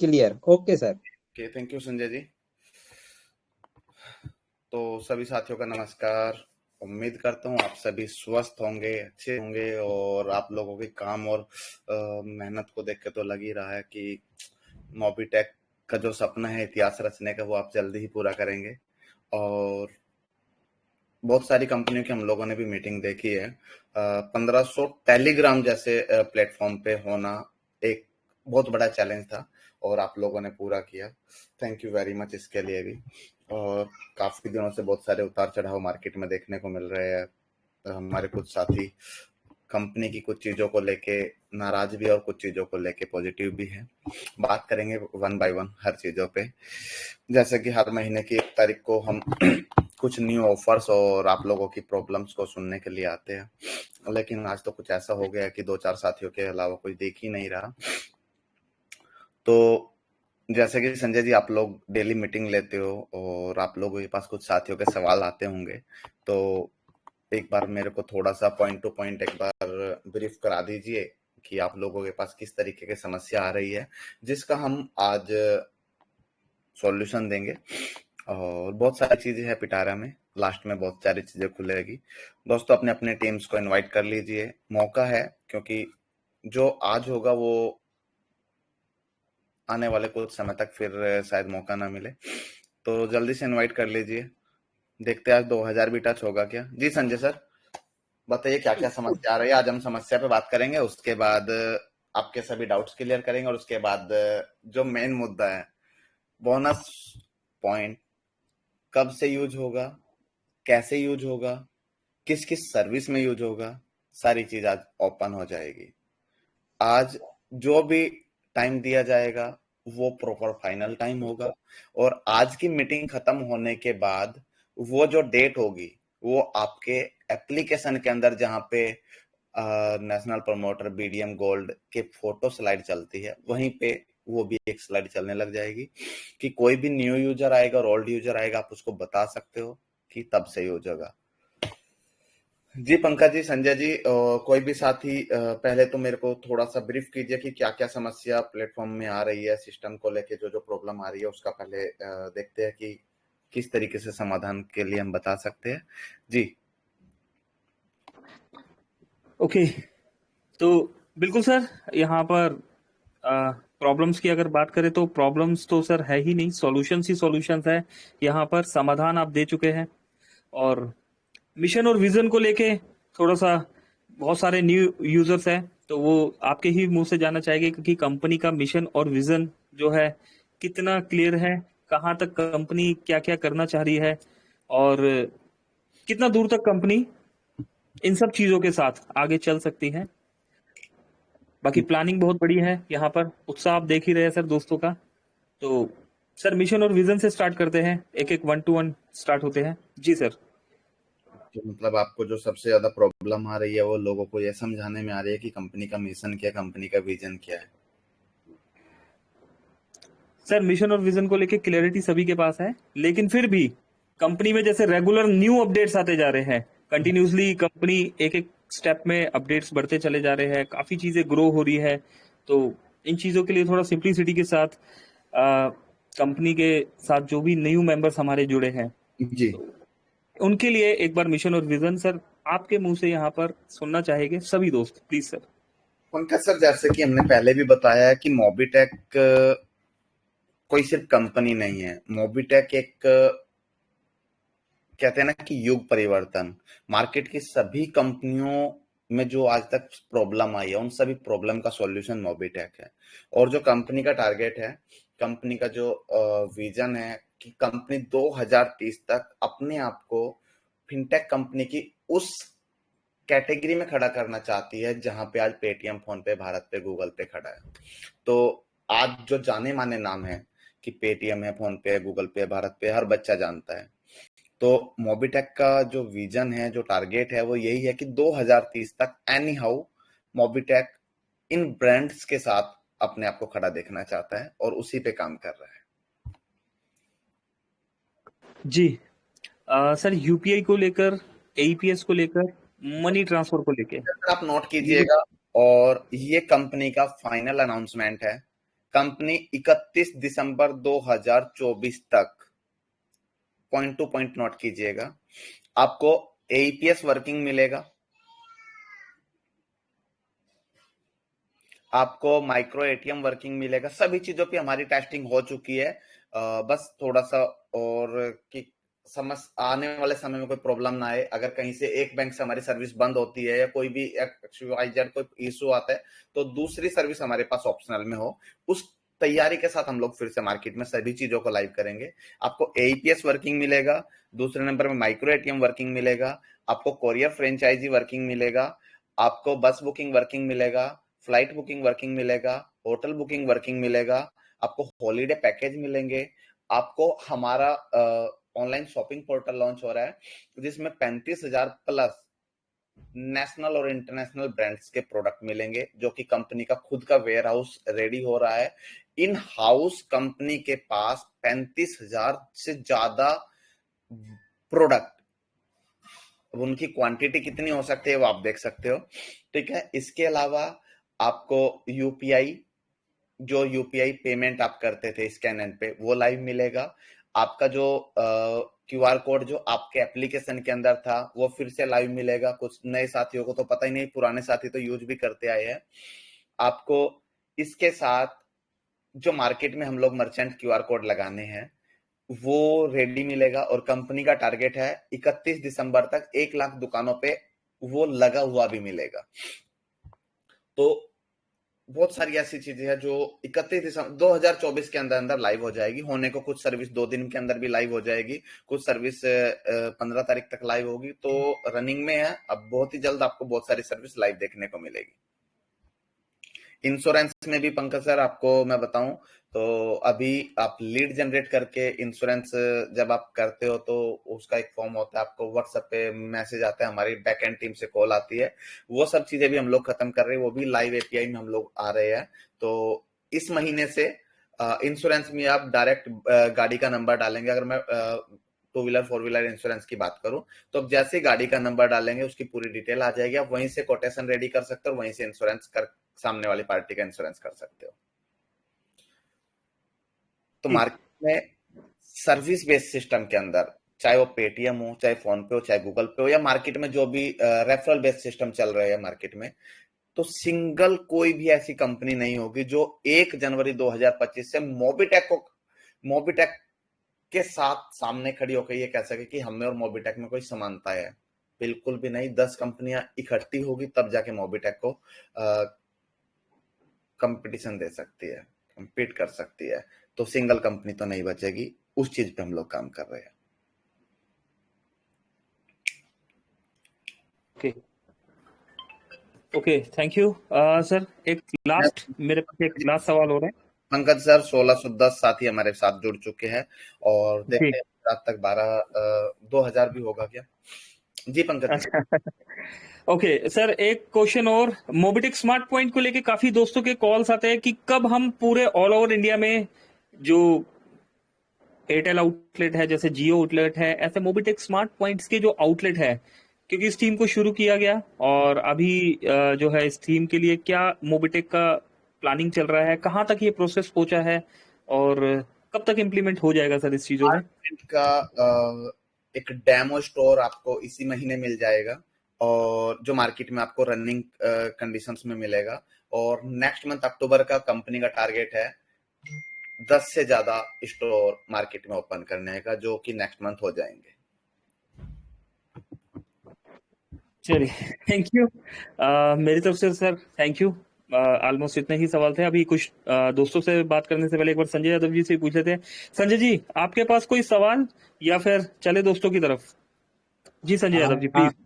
Clear. Okay sir. Okay, thank you Sanjay ji. तो सभी साथियों का नमस्कार। उम्मीद करता हूँ आप सभी स्वस्थ होंगे, अच्छे होंगे और आप लोगों के काम और मेहनत को देख के तो लग ही रहा है कि मोबीटेक का जो सपना है इतिहास रचने का वो आप जल्दी ही पूरा करेंगे। और बहुत सारी कंपनियों की हम लोगों ने भी मीटिंग देखी है। 1500 टेलीग्राम जैसे प्लेटफॉर्म पे होना एक बहुत बड़ा चैलेंज था और आप लोगों ने पूरा किया। थैंक यू वेरी मच इसके लिए भी। और काफी दिनों से बहुत सारे उतार चढ़ाव मार्केट में देखने को मिल रहे हैं। हमारे कुछ साथी कंपनी की कुछ चीजों को लेके नाराज भी और कुछ चीजों को लेके पॉजिटिव भी है। बात करेंगे वन बाय वन हर चीजों पे। जैसे कि हर महीने की 1 तारीख को हम कुछ न्यू ऑफर्स और आप लोगों की प्रॉब्लम्स को सुनने के लिए आते हैं, लेकिन आज तो कुछ ऐसा हो गया कि 2-4 साथियों के अलावा कोई देख ही नहीं रहा। तो जैसे कि संजय जी आप लोग डेली मीटिंग लेते हो और आप लोगों के पास कुछ साथियों के सवाल आते होंगे, तो एक बार मेरे को थोड़ा सा पॉइंट टू पॉइंट एक बार ब्रीफ करा दीजिए कि आप लोगों के पास किस तरीके की समस्या आ रही है, जिसका हम आज सॉल्यूशन देंगे। और बहुत सारी चीजें हैं पिटारा में, लास्ट में बहुत सारी चीजें खुलेगी। दोस्तों अपने अपने टीम्स को इनवाइट कर लीजिए, मौका है, क्योंकि जो आज होगा वो आने वाले कुछ समय तक फिर शायद मौका ना मिले। तो जल्दी से इनवाइट कर लीजिए। देखते हैं आज 2000 भी टच होगा क्या। जी संजय सर, बताइए क्या क्या समस्या आ रही है। आज हम समस्या पे बात करेंगे, उसके बाद आपके सभी डाउट्स क्लियर करेंगे और उसके बाद जो मेन मुद्दा है, बोनस पॉइंट कब से यूज होगा, कैसे यूज होगा, किस किस सर्विस में यूज होगा, सारी चीज आज ओपन हो जाएगी। आज जो भी टाइम दिया जाएगा वो प्रॉपर फाइनल टाइम होगा और आज की मीटिंग खत्म होने के बाद वो जो डेट होगी वो आपके एप्लीकेशन के अंदर जहां पे नेशनल प्रमोटर बीडीएम गोल्ड के फोटो स्लाइड चलती है वहीं पे वो भी एक स्लाइड चलने लग जाएगी कि कोई भी न्यू यूजर आएगा और ओल्ड यूजर आएगा, आप उसको बता सकते हो कि तब से यूज होगा। जी पंकज जी, संजय जी, कोई भी साथी पहले तो मेरे को थोड़ा सा ब्रीफ कीजिए कि क्या क्या समस्या प्लेटफॉर्म में आ रही है, सिस्टम को लेके जो जो प्रॉब्लम आ रही है उसका पहले देखते हैं कि किस तरीके से समाधान के लिए हम बता सकते हैं। जी ओके, तो बिल्कुल सर, यहाँ पर प्रॉब्लम्स की अगर बात करें तो प्रॉब्लम्स तो सर है ही नहीं, सॉल्यूशंस ही सॉल्यूशंस है। यहाँ पर समाधान आप दे चुके हैं और मिशन और विजन को लेके थोड़ा सा बहुत सारे न्यू यूजर्स हैं, तो वो आपके ही मुंह से जानना चाहेंगे कि कंपनी का मिशन और विजन जो है कितना क्लियर है, कहाँ तक कंपनी क्या क्या करना चाह रही है और कितना दूर तक कंपनी इन सब चीजों के साथ आगे चल सकती है। बाकी प्लानिंग बहुत बड़ी है, यहाँ पर उत्साह आप देख ही रहे हैं सर दोस्तों का। तो सर मिशन और विजन से स्टार्ट करते हैं, एक एक 1 to 1 स्टार्ट होते हैं। जी सर। तो मतलब आपको जो सबसे ज्यादा प्रॉब्लम आ रही है वो लोगों को यह समझाने में आ रही है कि कंपनी का मिशन क्या, कंपनी का विजन क्या है। सर मिशन और विजन को लेके क्लैरिटी सभी के पास है, लेकिन फिर भी कंपनी में जैसे रेगुलर न्यू अपडेट्स आते जा रहे हैं, कंटिन्यूसली कंपनी एक एक स्टेप में अपडेट्स बढ़ते चले जा रहे हैं, काफी चीजें ग्रो हो रही है। तो इन चीजों के लिए थोड़ा सिंप्लिसिटी के साथ कंपनी के साथ जो भी न्यू मेंबर्स हमारे जुड़े हैं जी तो उनके लिए एक बार मिशन और विजन सर आपके मुंह से यहाँ पर सुनना चाहेंगे सभी दोस्त, प्लीज सर। पंकज सर, जैसे कि हमने पहले भी बताया है कि मोबीटेक कोई सिर्फ कंपनी नहीं है। मोबीटेक एक कहते हैं ना कि युग परिवर्तन, मार्केट की सभी कंपनियों में जो आज तक प्रॉब्लम आई है उन सभी प्रॉब्लम का सॉल्यूशन मोबीटेक है। और जो कंपनी का टारगेट है, कंपनी का जो विजन है कि कंपनी 2030 तक अपने आप को फिनटेक कंपनी की उस कैटेगरी में खड़ा करना चाहती है जहां पे आज पेटीएम, फोन पे, भारत पे, गूगल पे खड़ा है। तो आज जो जाने माने नाम है कि पेटीएम है, फोन पे, गूगल पे, भारत पे, हर बच्चा जानता है। तो मोबीटेक का जो विजन है, जो टारगेट है, वो यही है कि 2030 तक any how Mobitech in brands के साथ अपने आप को खड़ा देखना चाहता है और उसी पे काम कर रहा है। जी सर, यूपीआई को लेकर, एईपीएस को लेकर, मनी ट्रांसफर को लेके आप नोट ये जो कीजिएगा और ये कंपनी का फाइनल अनाउंसमेंट है कंपनी 31 दिसंबर 2024 तक, पॉइंट टू पॉइंट नोट कीजिएगा, आपको एईपीएस वर्किंग मिलेगा, आपको माइक्रो एटीएम वर्किंग मिलेगा। सभी चीजों पे हमारी टेस्टिंग हो चुकी है। बस थोड़ा सा और कि समझ आने वाले समय में कोई प्रॉब्लम ना आए। अगर कहीं से एक बैंक से हमारी सर्विस बंद होती है या कोई भी XYZ कोई इशू आता है तो दूसरी सर्विस हमारे पास ऑप्शनल में हो, उस तैयारी के साथ हम लोग फिर से मार्केट में सभी चीजों को लाइव करेंगे। आपको एईपीएस वर्किंग मिलेगा, दूसरे नंबर में माइक्रो एटीएम वर्किंग मिलेगा, आपको कोरियर फ्रेंचाइजी वर्किंग मिलेगा, आपको बस बुकिंग वर्किंग मिलेगा, फ्लाइट बुकिंग वर्किंग मिलेगा, होटल बुकिंग वर्किंग मिलेगा, आपको हॉलीडे पैकेज मिलेंगे, आपको हमारा ऑनलाइन शॉपिंग पोर्टल लॉन्च हो रहा है जिसमें 35,000 प्लस नेशनल और इंटरनेशनल ब्रांड्स के प्रोडक्ट मिलेंगे, जो कि कंपनी का खुद का वेयर हाउस रेडी हो रहा है। इन हाउस कंपनी के पास 35,000 से ज्यादा प्रोडक्ट, अब उनकी क्वांटिटी कितनी हो सकती है वो आप देख सकते हो। ठीक है, इसके अलावा आपको यूपीआई, जो यूपीआई पेमेंट आप करते थे स्कैन एंड पे, वो लाइव मिलेगा। आपका जो क्यूआर कोड जो आपके एप्लीकेशन के अंदर था वो फिर से लाइव मिलेगा। कुछ नए साथियों को तो पता ही नहीं, पुराने साथी तो यूज भी करते आए हैं। आपको इसके साथ जो मार्केट में हम लोग मर्चेंट क्यूआर कोड लगाने हैं वो रेडी मिलेगा, और कंपनी का टारगेट है 31 दिसंबर तक 1 लाख दुकानों पे वो लगा हुआ भी मिलेगा। तो बहुत सारी ऐसी चीजें हैं जो 31 दिसंबर 2024 के अंदर अंदर लाइव हो जाएगी। होने को कुछ सर्विस 2 दिन के अंदर भी लाइव हो जाएगी, कुछ सर्विस 15 तारीख तक लाइव होगी, तो रनिंग में है। अब बहुत ही जल्द आपको बहुत सारी सर्विस लाइव देखने को मिलेगी। इंश्योरेंस में भी पंकज सर आपको मैं बताऊं तो अभी आप लीड जनरेट करके इंश्योरेंस जब आप करते हो तो उसका एक फॉर्म होता है, आपको व्हाट्सएप पे मैसेज आता है, हमारी बैक एंड टीम से कॉल आती है, वो सब चीजें भी हम लोग खत्म कर रहे हैं, वो भी लाइव एपीआई में हम लोग आ रहे हैं। तो इस महीने से इंश्योरेंस में आप डायरेक्ट गाड़ी का नंबर डालेंगे। अगर मैं 2 व्हीलर 4 व्हीलर इंश्योरेंस की बात करूं तो अब जैसे गाड़ी का नंबर डालेंगे उसकी पूरी डिटेल आ जाएगी, आप वहीं से कोटेशन रेडी कर सकते हो, वहीं से इंश्योरेंस कर सामने वाली पार्टी का इंश्योरेंस कर सकते हो। तो ठीक। मार्केट में सर्विस बेस्ड सिस्टम के अंदर, चाहे वो पेटीएम हो, चाहे फोन पे हो, चाहे गूगल पे हो, या मार्केट में जो भी रेफरल बेस्ड सिस्टम चल रहे हैं मार्केट में, तो सिंगल कोई भी ऐसी कंपनी नहीं होगी जो 1 जनवरी 2025 से मोबिटेक के साथ सामने खड़ी होकर ये कह सके कि हमें और मोबिटेक में कोई समानता है। बिल्कुल भी नहीं। 10 कंपनियां इकट्ठी होगी तब जाके मोबिटेक को कंपटीशन दे सकती है, कम्पीट कर सकती है। तो सिंगल कंपनी तो नहीं बचेगी, उस चीज पे हम लोग काम कर रहे हैं। Okay okay, thank you sir. एक लास्ट मेरे पास एक लास्ट सवाल हो रहा है। पंकज सर 1610 साथी हमारे साथ जुड़ चुके हैं, और जी। देखते हैं रात तक 2000 भी होगा क्या। जी पंकज जी। अच्छा। ओके सर, एक क्वेश्चन और। मोबिटेक स्मार्ट पॉइंट को लेके काफी दोस्तों के कॉल्स आते हैं कि कब हम पूरे ऑल ओवर इंडिया में जो एयरटेल आउटलेट है, जैसे जियो आउटलेट है, ऐसे मोबिटेक स्मार्ट पॉइंट्स के जो आउटलेट है, क्योंकि इस टीम को शुरू किया गया और अभी जो है इस टीम के लिए क्या मोबिटेक का प्लानिंग चल रहा है, कहाँ तक ये प्रोसेस पहुंचा है और कब तक इम्प्लीमेंट हो जाएगा सर इस चीजों में? का एक डेमो स्टोर आपको इसी महीने मिल जाएगा, और जो मार्केट में आपको रनिंग कंडीशंस में मिलेगा। और नेक्स्ट मंथ अक्टूबर का कंपनी का टारगेट है 10 से ज्यादा स्टोर मार्केट में ओपन करने का, जो कि नेक्स्ट मंथ हो जाएंगे। चलिए, थैंक यू। मेरी तरफ से सर थैंक यू। ऑलमोस्ट इतने ही सवाल थे। अभी कुछ दोस्तों से बात करने से पहले एक बार संजय यादव जी से पूछ लेते हैं। संजय जी, आपके पास कोई सवाल या फिर चले दोस्तों की तरफ? जी संजय यादव जी, हाँ, प्लीज।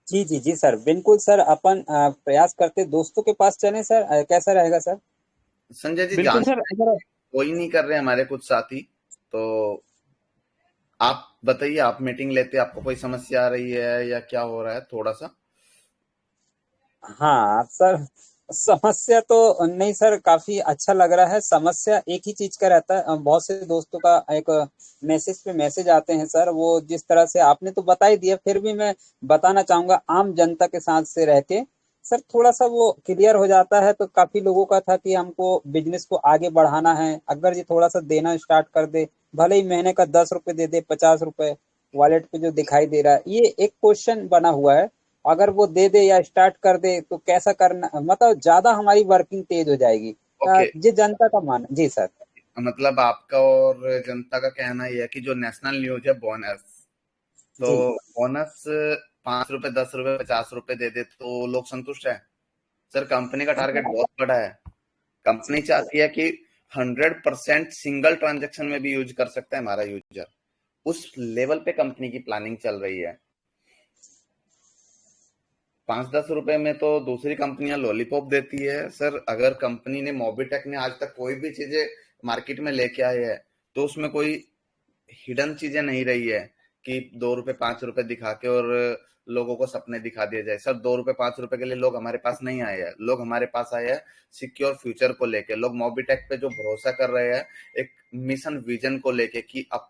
जी जी जी सर, बिल्कुल सर। अपन प्रयास करते दोस्तों के पास चलें सर। कैसा रहेगा सर? संजय जी, बिल्कुल जान सर। अगर कोई नहीं कर रहे हमारे कुछ साथी, तो आप बताइए, आप मीटिंग लेते, आपको कोई समस्या आ रही है या क्या हो रहा है थोड़ा सा? हाँ सर, समस्या तो नहीं सर, काफी अच्छा लग रहा है। समस्या एक ही चीज का रहता है, बहुत से दोस्तों का एक मैसेज पे मैसेज आते हैं सर। वो जिस तरह से आपने तो बता ही दिया, फिर भी मैं बताना चाहूंगा आम जनता के साथ से रह के सर थोड़ा सा वो क्लियर हो जाता है तो काफी लोगों का था कि हमको बिजनेस को आगे बढ़ाना है, अगर ये थोड़ा सा देना स्टार्ट कर दे, भले ही महीने का 10 रुपए दे दे, 50 रुपए वॉलेट पे जो दिखाई दे रहा है, ये एक क्वेश्चन बना हुआ है। अगर वो दे दे या स्टार्ट कर दे तो कैसा करना, मतलब ज्यादा हमारी वर्किंग तेज हो जाएगी। ओके, ये जनता का मान जी सर। मतलब आपका और जनता का कहना यह है कि जो नेशनल न्यूज है बोनस, तो जी बोनस 5 रुपए, 10 रुपए, 50 रुपए दे दे तो लोग संतुष्ट है? सर कंपनी का टारगेट बहुत बड़ा है। कंपनी चाहती है कि 100% सिंगल ट्रांजैक्शन में भी यूज कर सकता है हमारा यूजर। उस लेवल पे कंपनी की प्लानिंग चल रही है। 5-10 रुपए में तो दूसरी कंपनियां लॉलीपॉप देती है सर। अगर कंपनी ने, मोबिटेक ने आज तक कोई भी चीजें मार्केट में लेके आए है तो उसमें कोई हिडन चीजें नहीं रही है कि 2 रुपए 5 रुपए दिखा के और लोगों को सपने दिखा दिए जाए। सर 2 रुपए 5 रुपए के लिए लोग हमारे पास नहीं आए हैं। लोग हमारे पास आए हैं सिक्योर फ्यूचर को लेके। लोग मोबिटेक पे जो भरोसा कर रहे हैं एक मिशन विजन को लेके कि अब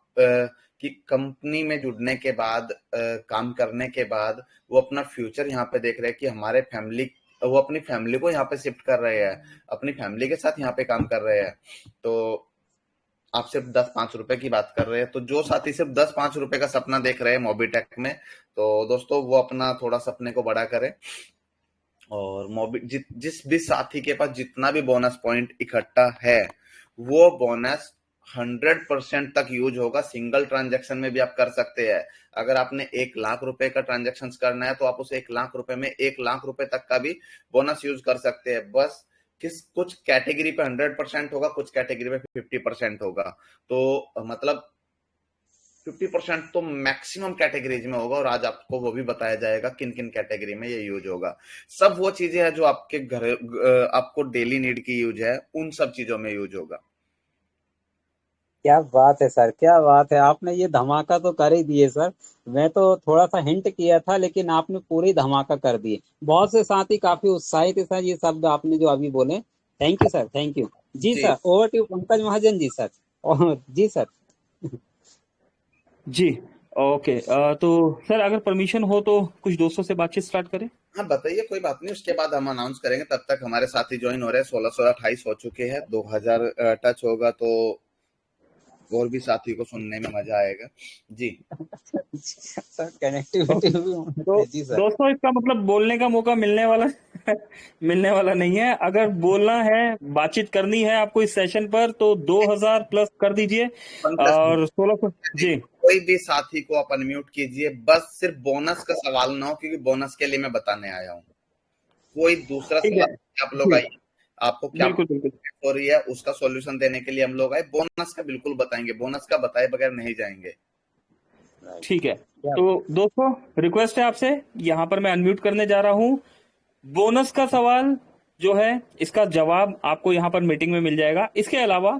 कि कंपनी में जुड़ने के बाद, काम करने के बाद वो अपना फ्यूचर यहाँ पे देख रहे हैं कि हमारे फैमिली, वो अपनी फैमिली को यहाँ पे शिफ्ट कर रहे हैं, अपनी फैमिली के साथ यहाँ पे काम कर रहे हैं। तो आप सिर्फ 10-5 रुपए की बात कर रहे हैं, तो जो साथी सिर्फ 10-5 रुपए का सपना देख रहे हैं मोबिटेक में, तो दोस्तों वो अपना थोड़ा सपने को बड़ा करें। और जिस भी साथी के पास जितना भी बोनस पॉइंट इकट्ठा है, वो बोनस 100% तक यूज होगा। सिंगल ट्रांजैक्शन में भी आप कर सकते हैं। अगर आपने 1 लाख रुपए का ट्रांजैक्शन करना है तो आप उस 1 लाख रुपए में 1 लाख रुपए तक का भी बोनस यूज कर सकते हैं। बस कुछ कैटेगरी पे 100% होगा, कुछ कैटेगरी पे 50% होगा। तो मतलब 50% तो मैक्सिमम कैटेगरीज में होगा, और आज आपको वो भी बताया जाएगा किन किन कैटेगरी में ये यूज होगा। सब वो चीजें हैं जो आपके घर, आपको डेली नीड की यूज है, उन सब चीजों में यूज होगा। क्या बात है सर, क्या बात है, आपने ये धमाका तो कर ही दिए सर। मैं तो थोड़ा सा हिंट किया था लेकिन आपने पूरी धमाका कर दिए। बहुत से साथी काफी उत्साहित है सर, ये शब्द आपने जो अभी बोले। Thank you sir, thank you. जी जी, sir, over to Pankaj Mahajan ji sir. और जी सर। जी। ओके, तो सर अगर परमिशन हो तो कुछ दोस्तों से बातचीत स्टार्ट करें। हाँ बताइए, कोई बात नहीं, उसके बाद हम अनाउंस करेंगे। तब तक हमारे साथी ज्वाइन हो रहे हैं। 1628 हो चुके हैं, 2000 टच होगा तो और भी साथी को सुनने में मजा आएगा। जी। सर कनेक्टिविटी ओके, भी होनी तो चाहिए। जी सर। दोस्तों इसका मतलब बोलने का मौका मिलने वाला मिलने वाला नहीं है। अगर बोलना है, बातचीत करनी है आपको इस सेशन पर, तो 2000 प्लस कर दीजिए। पंकज और 1600। जी, जी। कोई भी साथी को आप अनम्यूट कीजिए। बस सिर्फ बोनस का सवाल ना हो, क्योंकि बोनस के लिए मैं बताने आया हूँ। कोई दूसरा ठीक है। सवाल आप लोग जी, आइए। आपको क्या बिल्कुल बिल्कुल। हो रही है उसका सॉल्यूशन देने के लिए हम लोग आए। बोनस का बिल्कुल बताएंगे, बोनस का बताए बगैर नहीं जाएंगे। ठीक है, क्या तो दोस्तों रिक्वेस्ट है आपसे, यहाँ पर मैं अनम्यूट करने जा रहा हूँ। बोनस का सवाल जो है, इसका जवाब आपको यहाँ पर मीटिंग में मिल जाएगा। इसके अलावा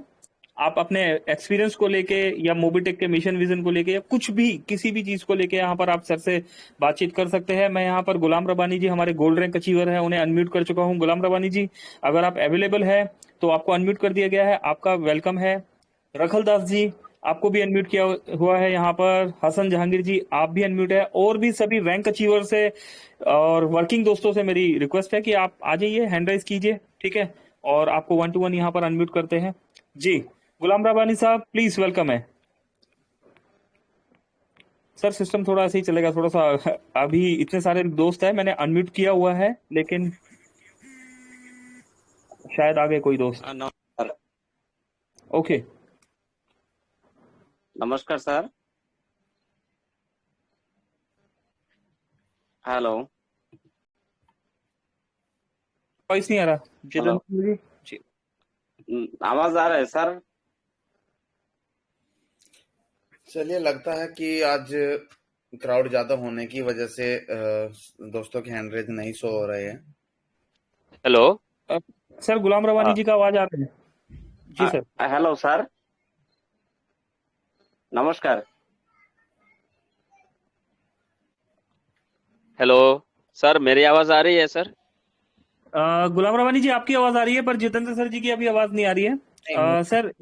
आप अपने एक्सपीरियंस को लेके या मोबिटेक के मिशन विजन को लेके या कुछ भी, किसी भी चीज को लेके यहाँ पर आप सर से बातचीत कर सकते हैं। मैं यहाँ पर गुलाम रबानी जी, हमारे गोल्ड रैंक अचीवर है, उन्हें अनम्यूट कर चुका हूँ। गुलाम रबानी जी, अगर आप अवेलेबल है तो आपको अनम्यूट कर दिया गया है, आपका वेलकम है। रखल दास जी, आपको भी अनम्यूट किया हुआ है यहाँ पर। हसन जहांगीर जी, आप भी अनम्यूट है। और भी सभी रैंक अचीवर से और वर्किंग दोस्तों से मेरी रिक्वेस्ट है कि आप आ जाइए, हैंड राइज कीजिए, ठीक है। और आपको 1 to 1 यहाँ पर अनम्यूट करते हैं। जी, गुलाम रबानी साहब प्लीज वेलकम है। सर सिस्टम थोड़ा ऐसे ही चलेगा, थोड़ा सा अभी इतने सारे दोस्त हैं, मैंने अनम्यूट किया हुआ है, लेकिन शायद आ गए कोई दोस्त। नमस्कार। ओके, नमस्कार सर। हेलो। वॉइस नहीं आ रहा हेलो। जितेंद्र जी। जी, आवाज आ रहा है सर? चलिए, लगता है कि आज क्राउड ज्यादा होने की वजह से दोस्तों के हैंड रेज नहीं शो हो रहे हैं। हेलो। अ, सर गुलाम रबानी अ, जी का आवाज आ रहा है। जी सर। हेलो सर, नमस्कार। हेलो सर, मेरी आवाज आ रही है सर? गुलाम रबानी जी आपकी आवाज आ रही है, पर जितेंद्र सर जी की अभी आवाज नहीं आ रही है। नहीं, सर।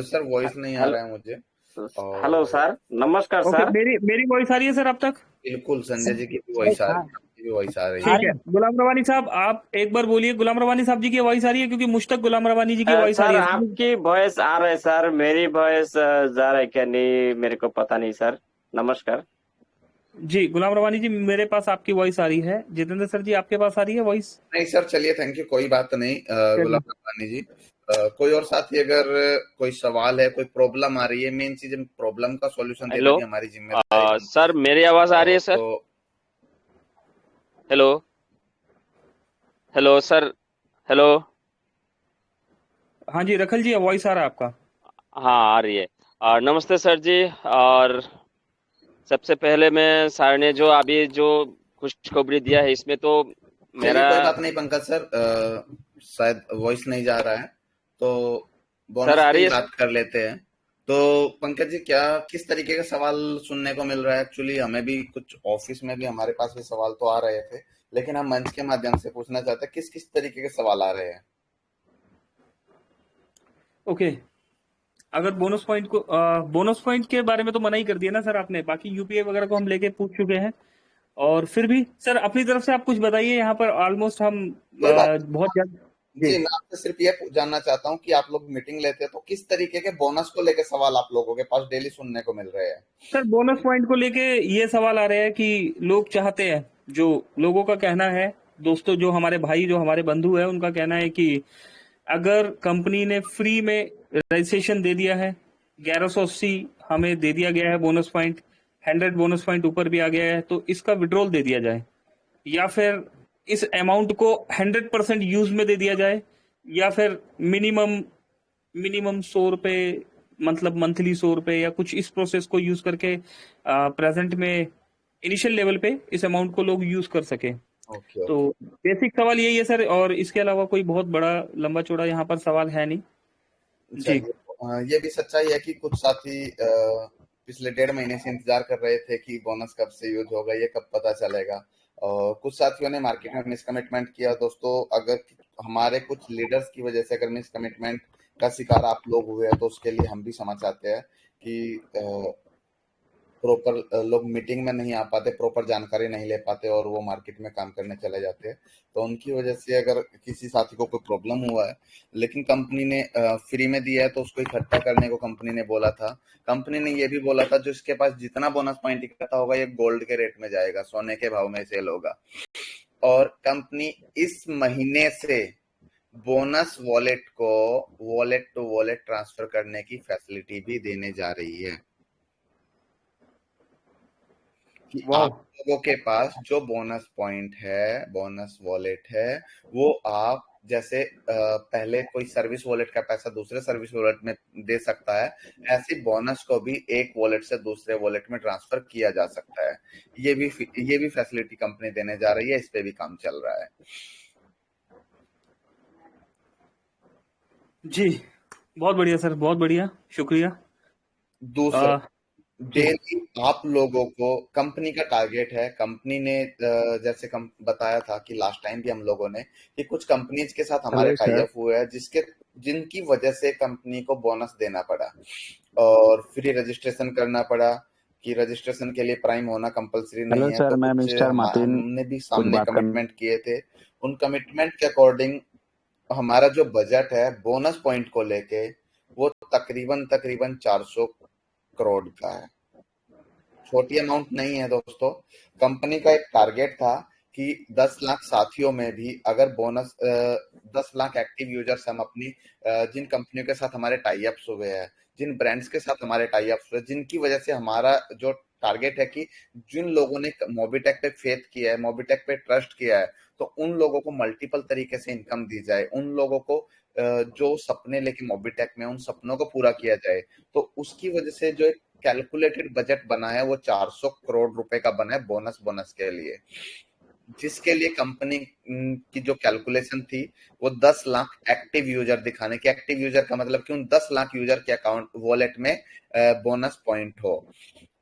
सर वॉइस नहीं आ हेलो। रहा है मुझे। हेलो और सर, नमस्कार ओके, सर। मेरी मेरी वॉइस आ रही है सर अब तक? बिल्कुल संजय सर जी की भी वॉइस आ हाँ, रही भी वॉइस आ रही आ है। ठीक रही है, है? गुलाम रवानी साहब आप एक बार बोलिए, गुलाम रवानी साहब जी की वॉइस आ रही है? क्योंकि मुझ तक गुलाम रवानी जी की वॉइस आ सर रही है। आपकी वॉइस आ रहा है सर, मेरी वॉइस जा रहा है क्या नहीं मेरे को पता नहीं सर। नमस्कार। जी गुलाम रवानी जी, मेरे पास आपकी वॉइस आ रही है। जितेंद्र सर जी, आपके पास आ रही है वॉइस? नहीं सर, चलिए थैंक यू, कोई बात नहीं। चलिए। गुलाम रब्बानी जी, कोई और साथी अगर कोई सवाल है, कोई प्रॉब्लम आ रही है, मेन चीज प्रॉब्लम का सॉल्यूशन देना हेलो भी हमारी जिम्मेदारी बनती सर, है। मेरी आवाज आ रही है सर? तो हेलो हेलो सर, हेलो। हाँ जी रखल जी, वॉइस आ रहा है आपका। हाँ आ रही है। नमस्ते सर जी। और सबसे पहले मैं सर ने जो अभी जो खुशखबरी दिया है इसमें तो चलिए मेरा। कोई बात नहीं पंकज सर, शायद वॉइस नहीं जा रहा है, तो सर बोनस आ पे रही ही है बात कर लेते हैं। तो पंकज जी, क्या किस तरीके का सवाल सुनने को मिल रहा है? एक्चुअली हमें भी कुछ ऑफिस में भी हमारे पास भी सवाल तो आ रहे थे, लेकिन हम मंच के माध्यम से पूछना चाहते हैं किस किस तरीके के सवाल आ रहे हैं। ओके, अगर बोनस पॉइंट के बारे में तो मना ही कर दिया ना सर आपने, बाकी यूपीआई वगैरह को हम लेके पूछ चुके हैं। और फिर भी सर अपनी तरफ से आप कुछ बताइए, यहाँ पर ऑलमोस्ट हम कोई बात बहुत ज्यादा। जी जी, मैं आपसे सिर्फ ये जानना चाहता हूँ कि आप लोग मीटिंग लेते हैं तो किस तरीके के बोनस को लेकर सवाल आप लोगों के पास डेली सुनने को मिल रहे हैं? सर, बोनस पॉइंट को लेके ये सवाल आ रहे हैं कि लोग चाहते हैं, जो लोगों का कहना है, दोस्तों जो हमारे भाई जो हमारे बंधु है उनका कहना है कि अगर कंपनी ने फ्री में रजिस्ट्रेशन दे दिया है, 1180 हमें दे दिया गया है बोनस पॉइंट, 100 बोनस पॉइंट ऊपर भी आ गया है, तो इसका विड्रॉल दे दिया जाए, या फिर इस अमाउंट को 100% यूज में दे दिया जाए, या फिर मिनिमम मिनिमम 100 रुपए, मतलब मंथली 100 रुपए, या कुछ इस प्रोसेस को यूज करके प्रेजेंट में इनिशियल लेवल पे इस अमाउंट को लोग यूज कर सके। ओके तो ओके। बेसिक सवाल यही है सर, और इसके अलावा कोई बहुत बड़ा लंबा चौड़ा यहाँ पर सवाल है नहीं। जी। चलिए, ये भी सच्चाई है कि कुछ साथी पिछले 1.5 महीने से इंतजार कर रहे थे कि बोनस कब से यूज होगा, ये कब पता चलेगा। और कुछ साथियों ने मार्केट में मिसकमिटमेंट किया। दोस्तों, अगर हमारे कुछ लीडर्स की वजह से अगर मिसकमिटमेंट का शिकार आप लोग हुए हैं तो उसके लिए हम भी क्षमा चाहते हैं कि प्रॉपर लोग मीटिंग में नहीं आ पाते, प्रॉपर जानकारी नहीं ले पाते और वो मार्केट में काम करने चले जाते हैं। तो उनकी वजह से अगर किसी साथी को कोई प्रॉब्लम हुआ है, लेकिन कंपनी ने फ्री में दिया है तो उसको इकट्ठा करने को कंपनी ने बोला था। कंपनी ने ये भी बोला था जो इसके पास जितना बोनस पॉइंट इकट्ठा होगा ये गोल्ड के रेट में जाएगा, सोने के भाव में सेल होगा। और कंपनी इस महीने से बोनस वॉलेट को वॉलेट टू वॉलेट ट्रांसफर करने की फैसिलिटी भी देने जा रही है कि वाह। आप लोगों के पास जो बोनस पॉइंट है, बोनस वॉलेट है, वो आप जैसे पहले कोई सर्विस वॉलेट का पैसा दूसरे सर्विस वॉलेट में दे सकता है, ऐसे बोनस को भी एक वॉलेट से दूसरे वॉलेट में ट्रांसफर किया जा सकता है। ये भी फैसिलिटी कंपनी देने जा रही है, इस पे भी काम चल रहा है। जी बहुत बढ़िया सर, बहुत बढ़िया, शुक्रिया। दूसरा, जी। डेली आप लोगों को कंपनी का टारगेट है। कंपनी ने जैसे बताया था कि लास्ट टाइम भी हम लोगों ने कि कुछ कंपनीज के साथ हमारे हेलो टाई सर। अप हुए हैं जिनकी वजह से कंपनी को बोनस देना पड़ा और फ्री रजिस्ट्रेशन करना पड़ा कि रजिस्ट्रेशन के लिए प्राइम होना कंपलसरी हेलो नहीं है। सर, तो मैं कुछ मिस्टर मार्टिन हमने भी कुछ सामने बात करना। कमिटमेंट किए थे। उन कमिटमेंट के अकॉर्डिंग हमारा जो बजट है बोनस पॉइंट को लेके वो तकरीबन तकरीबन 400 करोड़ का है। छोटी अमाउंट नहीं है दोस्तों। कंपनी का एक टारगेट था कि 10 लाख साथियों में भी अगर बोनस 10 लाख एक्टिव यूजर्स हम अपनी जिन कंपनियों के साथ हमारे टाई अप्स हुए हैं, जिन ब्रांड्स के साथ हमारे टाई अप्स हुए, जिनकी वजह से हमारा जो टारगेट है कि जिन लोगों ने मोबिटेक पे फेथ किया है, मोबिटेक पे ट्रस्ट किया है, तो उन लोगों को मल्टीपल तरीके से इनकम दी जाए, उन लोगों को जो सपने लेके मोबिटेक में उन सपनों को पूरा किया जाए। तो उसकी वजह से जो एक कैलकुलेटेड बजट बना है वो 400 करोड़ रुपए का बना है बोनस के लिए, जिसके लिए कंपनी की जो कैलकुलेशन थी वो 10 लाख एक्टिव यूजर दिखाने की। एक्टिव यूजर का मतलब कि उन 10 लाख यूजर के अकाउंट वॉलेट में बोनस पॉइंट हो।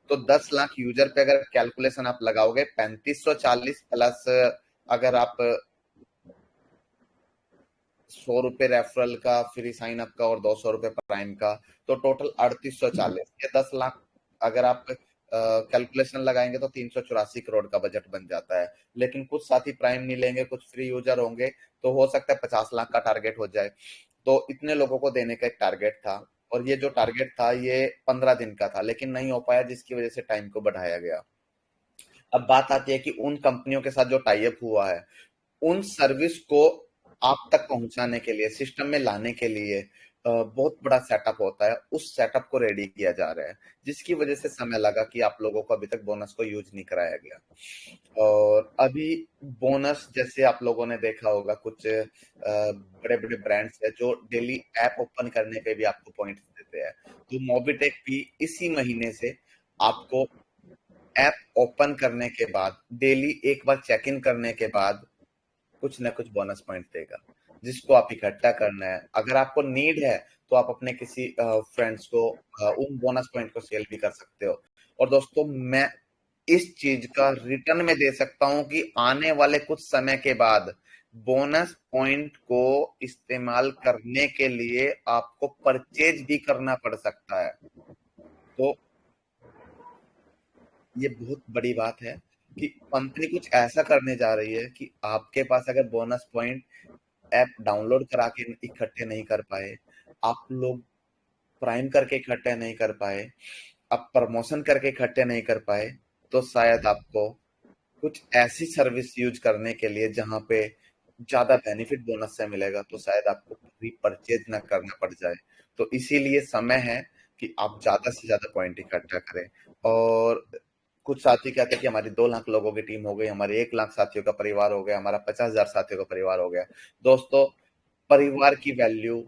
तो 10 लाख यूजर पे अगर कैलकुलेशन आप लगाओगे 3540 प्लस अगर आप 100 रुपए रेफरल का फ्री साइन अप का और 200 रुपए प्राइम का, तो टोटल 3840। ये 10 लाख अगर आप कैलकुलेशन लगाएंगे तो 384 करोड़ का बजट बन जाता है। लेकिन कुछ साथी प्राइम नहीं लेंगे, कुछ फ्री यूजर होंगे, तो हो सकता है 50 लाख का टारगेट हो जाए। तो इतने लोगों को देने का एक टारगेट था, और ये जो टारगेट था ये 15 दिन का था, लेकिन नहीं हो पाया, जिसकी वजह से टाइम को बढ़ाया गया। अब बात आती है कि उन कंपनियों के साथ जो टाई अप हुआ है, उन सर्विस को आप तक पहुंचाने के लिए, सिस्टम में लाने के लिए बहुत बड़ा सेटअप होता है, उस सेटअप को रेडी किया जा रहा है, जिसकी वजह से समय लगा कि आप लोगों को अभी तक बोनस को यूज नहीं कराया गया। और अभी बोनस, जैसे आप लोगों ने देखा होगा, कुछ बड़े बड़े ब्रांड्स है जो डेली ऐप ओपन करने पे भी आपको पॉइंट्स देते हैं। तो मोबिटेक भी इसी महीने से आपको ऐप ओपन करने के बाद, डेली एक बार चेक इन करने के बाद कुछ ना कुछ बोनस पॉइंट देगा, जिसको आप इकट्ठा करना है। अगर आपको नीड है तो आप अपने किसी फ्रेंड्स को उन बोनस पॉइंट को सेल भी कर सकते हो। और दोस्तों, मैं इस चीज का रिटर्न में दे सकता हूं कि आने वाले कुछ समय के बाद बोनस पॉइंट को इस्तेमाल करने के लिए आपको परचेज भी करना पड़ सकता है। तो ये बहुत बड़ी बात है कि कंपनी कुछ ऐसा करने जा रही है कि आपके पास अगर बोनस पॉइंट ऐप डाउनलोड करा के इकट्ठे नहीं कर पाए, आप लोग प्राइम करके इकट्ठे नहीं कर पाए, आप प्रमोशन करके इकट्ठे नहीं कर पाए, तो शायद आपको कुछ ऐसी सर्विस यूज करने के लिए जहां पे ज्यादा बेनिफिट बोनस से मिलेगा, तो शायद आपको पूरी परचेज ना करना पड़ जाए। तो इसीलिए समय है कि आप ज्यादा से ज्यादा पॉइंट इकट्ठा करें। और कुछ साथी कहते हैं कि हमारी 2 लाख लोगों की टीम हो गई, हमारे 1 लाख साथियों का परिवार हो गया, हमारा 50,000 साथियों का परिवार हो गया। दोस्तों, परिवार की वैल्यू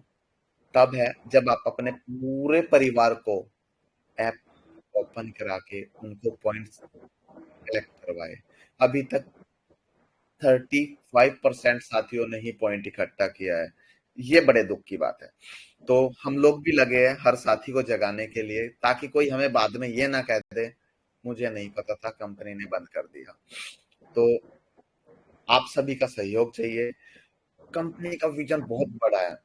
तब है जब आप अपने पूरे परिवार को ऐप ओपन करा के उनको पॉइंट्स कलेक्ट करवाए। अभी तक 35% साथियों ने ही पॉइंट इकट्ठा किया है। ये बड़े दुख की बात है। तो हम लोग भी लगे हैं हर साथी को जगाने के लिए, ताकि कोई हमें बाद में ये ना कह दे मुझे नहीं पता था, कंपनी ने बंद कर दिया। तो आप सभी का सहयोग चाहिए। कंपनी का विजन बहुत बड़ा है,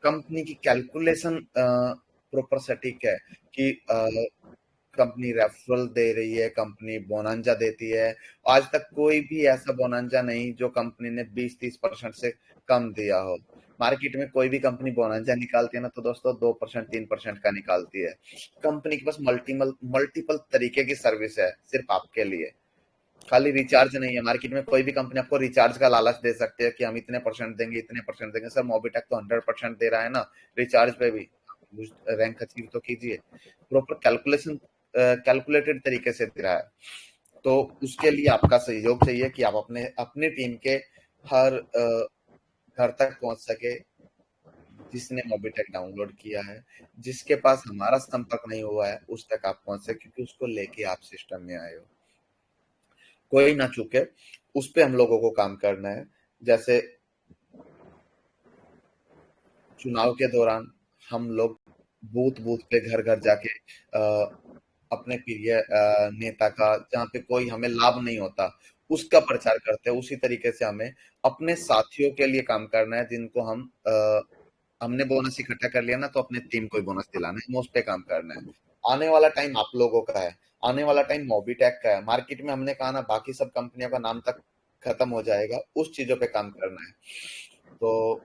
कंपनी की कैलकुलेशन प्रॉपर सटीक है कि कंपनी रेफरल दे रही है, कंपनी बोनांजा देती है। आज तक कोई भी ऐसा बोनांजा नहीं जो कंपनी ने 20-30% से कम दिया हो। मार्केट में कोई भी कंपनी बोनांजा निकालती है ना, तो दोस्तों 2% 3% का निकालती है। कंपनी के पास मल्टीपल तरीके की सर्विस है सिर्फ आपके लिए, खाली रिचार्ज नहीं है। मार्केट में कोई भी कंपनी आपको रिचार्ज का लालच दे सकती है कि हम इतने परसेंट देंगे, इतने परसेंट देंगे। सर, मोबिटेक तो 100% दे रहा है ना रिचार्ज पे भी, रैंक अचीव तो कीजिए। प्रॉपर कैलकुलेटेड तरीके से दे रहा है। तो उसके लिए आपका सहयोग चाहिए कि आप अपनी टीम के हर घर तक पहुंच सके, जिसने मोबिटेक डाउनलोड किया है, जिसके पास हमारा संपर्क नहीं हुआ है, उस तक आप पहुंच सके, क्योंकि उसको लेके आप सिस्टम में आए हो। कोई ना चूके, उस पे हम लोगों को काम करना है। जैसे चुनाव के दौरान हम लोग बूथ बूथ पे घर घर जाके अपने प्रिय नेता का, जहाँ पे कोई हमें लाभ नहीं होता, उसका प्रचार करते हैं। उसी तरीके से हमें अपने साथियों के लिए काम करना है, जिनको हमने बोनस इकट्ठा कर लिया ना, तो अपने टीम को बोनस दिलाना है, हमें उस पे काम करना है। आने वाला टाइम आप लोगों का है, आने वाला टाइम मोबिटेक का है। मार्केट में हमने कहा ना, बाकी सब कंपनियों का नाम तक खत्म हो जाएगा, उस चीजों पे काम करना है। तो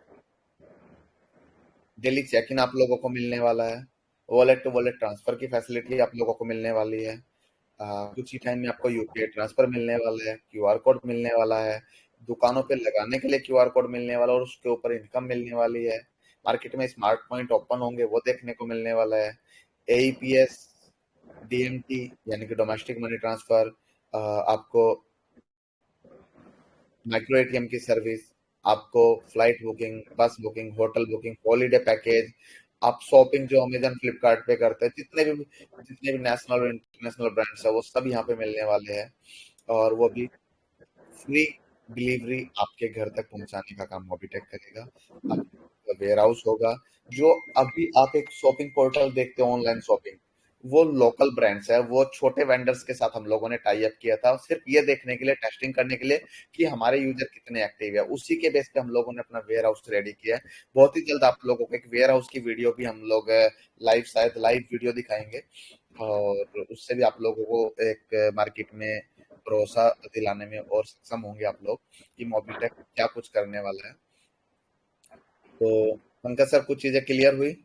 डेली चेक इन आप लोगों को मिलने वाला है, वॉलेट टू वॉलेट ट्रांसफर की फैसिलिटी आप लोगों को मिलने वाली है। कुछ ही टाइम में आपको यूपीआई ट्रांसफर मिलने वाला है, क्यूआर कोड मिलने वाला है, दुकानों पे लगाने के लिए क्यूआर कोड मिलने वाला है, और उसके ऊपर इनकम मिलने वाली है। मार्केट में स्मार्ट पॉइंट ओपन होंगे, वो देखने को मिलने वाला है। एईपीएस, डीएमटी यानी कि डोमेस्टिक मनी ट्रांसफर, आपको माइक्रो एटीएम की सर्विस, आपको फ्लाइट बुकिंग, बस booking, hotel booking, holiday package, आप शॉपिंग जो अमेजन फ्लिपकार्ट पे करते हैं, जितने भी नेशनल और इंटरनेशनल ब्रांड्स है, वो सब यहाँ पे मिलने वाले हैं। और वो भी फ्री डिलीवरी आपके घर तक पहुंचाने का काम मोबिटेक करेगा। आपका वेयर हाउस होगा। जो अभी आप एक शॉपिंग पोर्टल देखते हो, ऑनलाइन शॉपिंग, वो लोकल ब्रांड्स है, वो छोटे वेंडर्स के साथ हम लोगों ने टाई अप किया था, सिर्फ ये देखने के लिए, टेस्टिंग करने के लिए कि हमारे यूजर कितने एक्टिव है। उसी के बेस पे हम लोगों ने अपना वेयर हाउस रेडी किया है। बहुत ही जल्द आप लोगों को एक वेयर हाउस की वीडियो भी हम लोग शायद लाइव वीडियो दिखाएंगे, और उससे भी आप लोगों को एक मार्केट में भरोसा दिलाने में और सक्षम होंगे आप लोग कि मोबिटेक क्या कुछ करने वाला है। तो पंकज सर, कुछ चीजें क्लियर हुई?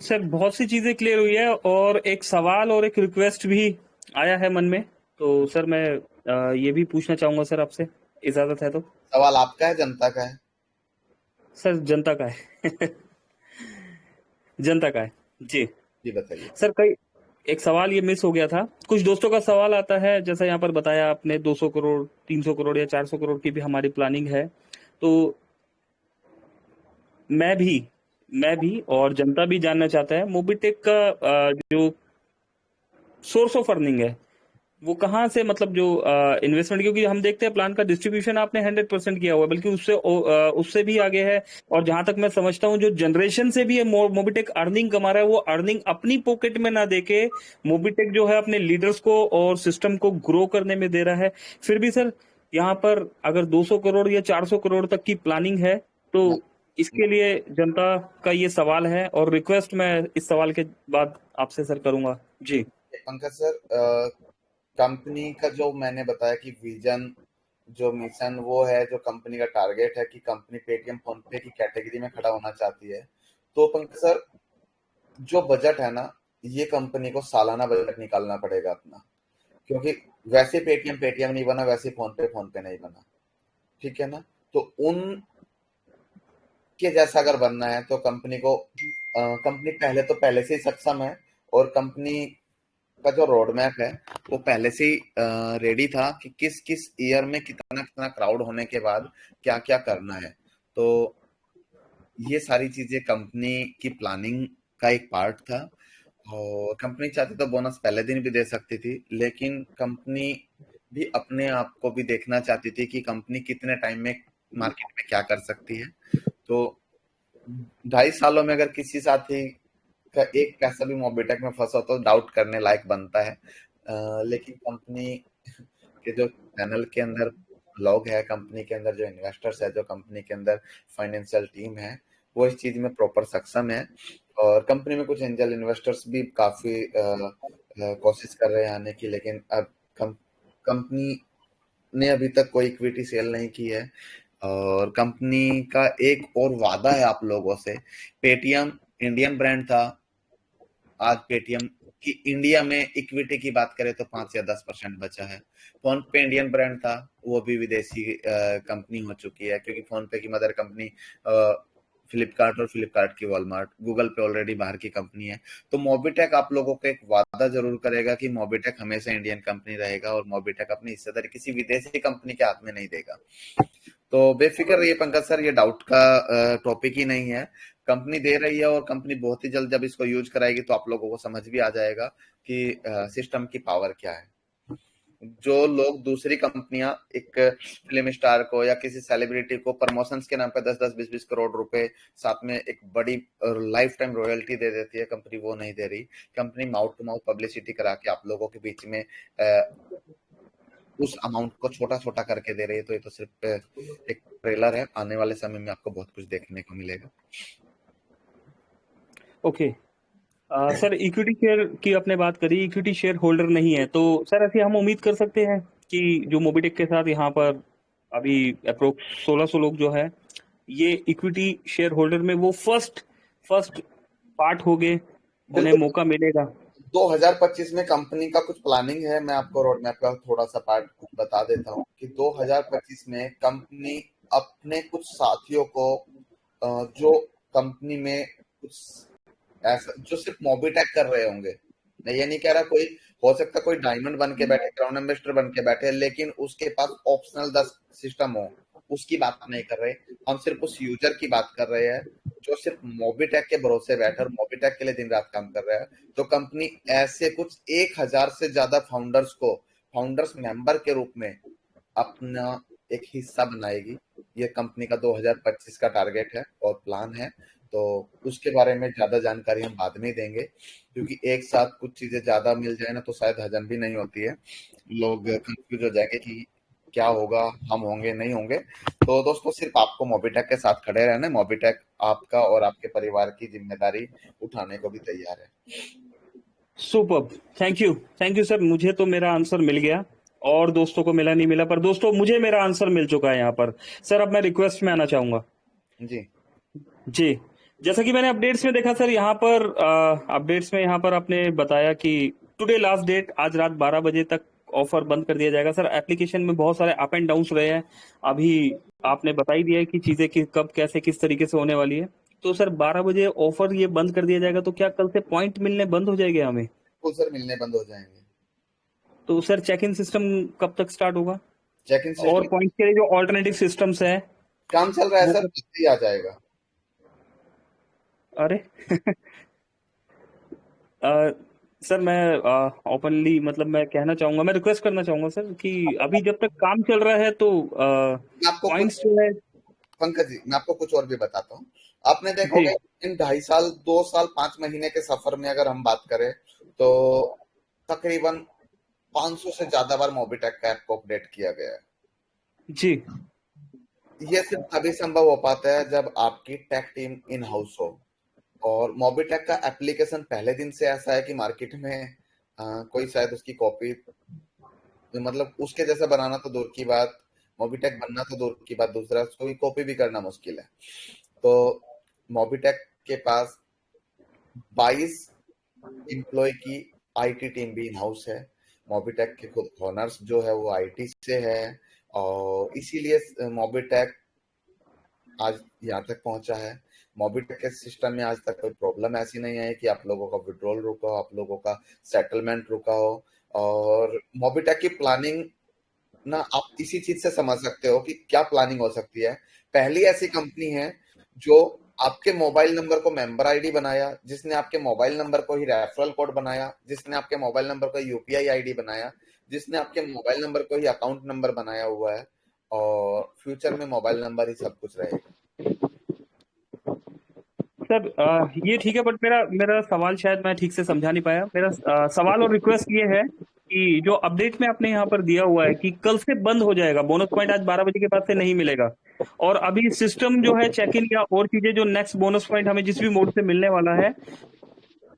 सर बहुत सी चीजें क्लियर हुई है, और एक सवाल और एक रिक्वेस्ट भी आया है मन में। तो सर मैं ये भी पूछना चाहूंगा सर आपसे, इजाजत है तो। सवाल आपका है, जनता का है? सर जनता का है। जनता का है जी। जी बताइए। सर कई एक सवाल ये मिस हो गया था। कुछ दोस्तों का सवाल आता है, जैसा यहाँ पर बताया आपने 200 करोड़ 300 करोड़ या 400 करोड़ की भी हमारी प्लानिंग है। तो मैं भी मैं भी और जनता भी जानना चाहता है, मोबिटेक का जो सोर्स ऑफ अर्निंग है वो कहाँ से, मतलब जो इन्वेस्टमेंट, क्योंकि हम देखते हैं प्लान का डिस्ट्रीब्यूशन आपने 100% किया हुआ है, बल्कि उससे भी आगे है। और जहां तक मैं समझता हूँ जो जनरेशन से भी ये मोबिटेक अर्निंग कमा रहा है, वो अर्निंग अपनी पॉकेट में ना देके मोबिटेक जो है अपने लीडर्स को और सिस्टम को ग्रो करने में दे रहा है। फिर भी सर यहाँ पर अगर 200 करोड़ या 400 करोड़ तक की प्लानिंग है, तो इसके लिए जनता का ये सवाल है, और रिक्वेस्ट मैं इस सवाल के बाद आपसे सर करूंगा जी। पंकज सर, कंपनी का जो मैंने बताया कि विजन, जो मिशन, वो है, जो कंपनी का टारगेट है कि कंपनी पेटीएम फोन पे की कैटेगरी में खड़ा होना चाहती है। तो पंकज सर, जो बजट है ना, ये कंपनी को सालाना बजट निकालना पड़ेगा अपना, क्योंकि वैसे पेटीएम पेटीएम नहीं बना, वैसे फोन पे नहीं बना, ठीक है ना। तो उन के जैसा अगर बनना है तो कंपनी को, कंपनी पहले से ही सक्षम है, और कंपनी का जो रोड मैप है वो पहले से ही रेडी था कि किस किस ईयर में कितना कितना क्राउड होने के बाद क्या क्या करना है। तो ये सारी चीजें कंपनी की प्लानिंग का एक पार्ट था, और कंपनी चाहती तो बोनस पहले दिन भी दे सकती थी, लेकिन कंपनी भी अपने आप को भी देखना चाहती थी कि कंपनी कितने टाइम में मार्केट में क्या कर सकती है। तो 2.5 सालों में अगर किसी साथी का एक पैसा भी मोबिटेक में फंसा तो डाउट करने लायक बनता है। लेकिन कंपनी के जो चैनल के अंदर लोग है, कंपनी के अंदर जो इन्वेस्टर्स है, जो कंपनी के अंदर फाइनेंशियल टीम है, वो इस चीज में प्रॉपर सक्षम है। और कंपनी में कुछ एंजल इन्वेस्टर्स भी काफी कोशिश कर रहे हैं आने की, लेकिन अब कंपनी ने अभी तक कोई इक्विटी सेल नहीं की है। और कंपनी का एक और वादा है आप लोगों से, पेटीएम इंडियन ब्रांड था, आज पेटीएम की इंडिया में इक्विटी की बात करें तो 5 या 10% बचा है। फोन पे इंडियन ब्रांड था, वो भी विदेशी कंपनी हो चुकी है, क्योंकि फोन पे की मदर कंपनी फ्लिपकार्ट, और फ्लिपकार्ट की वॉलमार्ट, गूगल पे ऑलरेडी बाहर की कंपनी है। तो मोबिटेक आप लोगों को एक वादा जरूर करेगा कि मोबिटेक हमेशा इंडियन कंपनी रहेगा, और मोबिटेक अपनी हिस्सेदारी किसी विदेशी कंपनी के हाथ में नहीं देगा। तो बेफिक्र रहिए पंकज सर, ये डाउट का टॉपिक ही नहीं है। कंपनी दे रही है, और कंपनी बहुत ही जल्द जब इसको यूज कराएगी तो आप लोगों को समझ भी आ जाएगा कि सिस्टम की पावर क्या है। जो लोग दूसरी कंपनियां एक फिल्म स्टार को या किसी सेलिब्रिटी को प्रमोशंस के नाम पे 10-10, 20-20 करोड़ रुपए, साथ में एक बड़ी लाइफ टाइम रॉयल्टी दे देती है, कंपनी वो नहीं दे रही। Company mouth to mouth publicity करा के आप लोगों के बीच में उस अमाउंट को छोटा छोटा करके दे रही है। तो ये तो सिर्फ एक ट्रेलर है, आने वाले समय में आपको बहुत कुछ देखने को मिलेगा। ओके सर, इक्विटी शेयर की आपने बात करी, इक्विटी शेयर होल्डर नहीं है, तो सर ऐसे हम उम्मीद कर सकते हैं कि जो मोबिटेक के साथ यहाँ पर अभी अप्रोक्स 1600 लोग जो है, ये इक्विटी शेयर होल्डर में वो फर्स्ट फर्स्ट पार्ट हो गए, उन्हें बिल्कुल। मौका मिलेगा। 2025 में कंपनी का कुछ प्लानिंग है, मैं आपको रोड मैप का थोड़ा सा पार्ट बता देता हूँ कि 2025 में कंपनी अपने कुछ साथियों को, जो कंपनी में कुछ ऐसा जो सिर्फ मोबिटेक कर रहे होंगे, मैं ये नहीं कह रहा कोई, हो सकता कोई डायमंड बन के बैठे, क्राउन एम्बेसडर बन के बैठे, लेकिन उसके पास ऑप्शनल 10 सिस्टम हो, उसकी बात नहीं कर रहे। हम सिर्फ उस यूजर की बात कर रहे हैं जो सिर्फ मोबिटेक के भरोसे बैठे और मोबिटेक के लिए दिन रात काम कर रहा है। तो कंपनी ऐसे कुछ 1000 से ज्यादा फाउंडर्स को फाउंडर्स मेंबर के रूप में अपना एक हिस्सा बनाएगी। ये कंपनी का 2025 का टारगेट है और प्लान है। तो उसके बारे में ज्यादा जानकारी हम बाद में ही देंगे, क्योंकि एक साथ कुछ चीजें ज्यादा मिल जाए ना तो शायद हजम भी नहीं होती है, लोग कंफ्यूज हो जाएंगे कि क्या होगा, हम होंगे नहीं होंगे। तो दोस्तों सिर्फ आपको मोबिटेक के साथ खड़े रहना है, मोबिटेक आपका और आपके परिवार की जिम्मेदारी उठाने को भी तैयार है। Super, thank you sir. मुझे तो मेरा आंसर मिल गया और दोस्तों को मिला नहीं मिला, पर दोस्तों मुझे मेरा आंसर मिल चुका है यहाँ पर। सर अब मैं रिक्वेस्ट में आना चाहूंगा। जी जी, जैसा कि मैंने अपडेट्स में देखा सर, यहाँ पर अपडेट्स में यहाँ पर आपने बताया कि टुडे लास्ट डेट, आज रात 12 बजे तक ऑफर बंद कर दिया जाएगा। सर एप्लीकेशन में बहुत सारे अप एंड डाउन्स रहे हैं, अभी आपने बता ही दिया है कि चीजें कब कैसे किस तरीके से होने वाली है। तो सर 12 बजे ऑफर ये बंद कर दिया जाएगा, तो क्या कल से पॉइंट मिलने बंद हो जाएंगे हमें? बिल्कुल सर, मिलने बंद हो जाएंगे। तो सर चेक इन सिस्टम कब तक स्टार्ट होगा? चेक इन और सिस्टम पॉइंट के लिए जो ऑल्टरनेटिव सिस्टम्स है काम चल रहा है वो सर, जल्दी आ जाएगा। अरे अ, सर मैं ओपनली मतलब मैं कहना चाहूंगा, मैं रिक्वेस्ट करना चाहूंगा सर कि अभी जब तक काम चल रहा है तो मैं आपको कुछ पॉइंट्स जो है। पंकज जी, मैं आपको कुछ और भी बताता हूँ। आपने देखा जी होगा इन 2.5 साल 2 साल 5 महीने के सफर में अगर हम बात करें तो तकरीबन 500 से ज्यादा बार मोबिटेक का ऐप को अपडेट किया गया है। जी ये सिर्फ तभी संभव हो पाता है जब आपकी टेक टीम इन हाउस हो, और मोबिटेक का एप्लीकेशन पहले दिन से ऐसा है कि मार्केट में कोई शायद उसकी कॉपी, मतलब उसके जैसा बनाना तो दूर की बात, मोबिटेक बनना तो दूर की बात, दूसरा कोई कॉपी भी करना मुश्किल है। तो मोबिटेक के पास 22 एम्प्लॉय की आईटी टीम भी इन हाउस है। मोबिटेक के खुद ओनर्स जो है वो आईटी से है, और इसीलिए मोबिटेक आज यहाँ तक पहुंचा है। मोबिटेक के सिस्टम में आज तक कोई प्रॉब्लम ऐसी नहीं आई कि आप लोगों का विड्रॉल रुका हो, आप लोगों का सेटलमेंट रुका हो। और मोबिटेक की प्लानिंग ना आप इसी चीज से समझ सकते हो कि क्या प्लानिंग हो सकती है। पहली ऐसी कंपनी है जो आपके मोबाइल नंबर को मेंबर आईडी बनाया, जिसने आपके मोबाइल नंबर को ही रेफरल कोड बनाया, जिसने आपके मोबाइल नंबर को यूपीआई आईडी बनाया, जिसने आपके मोबाइल नंबर को ही अकाउंट नंबर बनाया हुआ है, और फ्यूचर में मोबाइल नंबर ही सब कुछ रहेगा। सर ये ठीक है, बट मेरा मेरा सवाल शायद मैं ठीक से समझा नहीं पाया। मेरा सवाल और रिक्वेस्ट ये है कि जो अपडेट में आपने यहाँ पर दिया हुआ है कि कल से बंद हो जाएगा, बोनस पॉइंट आज 12 बजे के बाद से नहीं मिलेगा, और अभी सिस्टम जो है चेक इन या और चीजें जो नेक्स्ट बोनस पॉइंट हमें जिस भी मोड से मिलने वाला है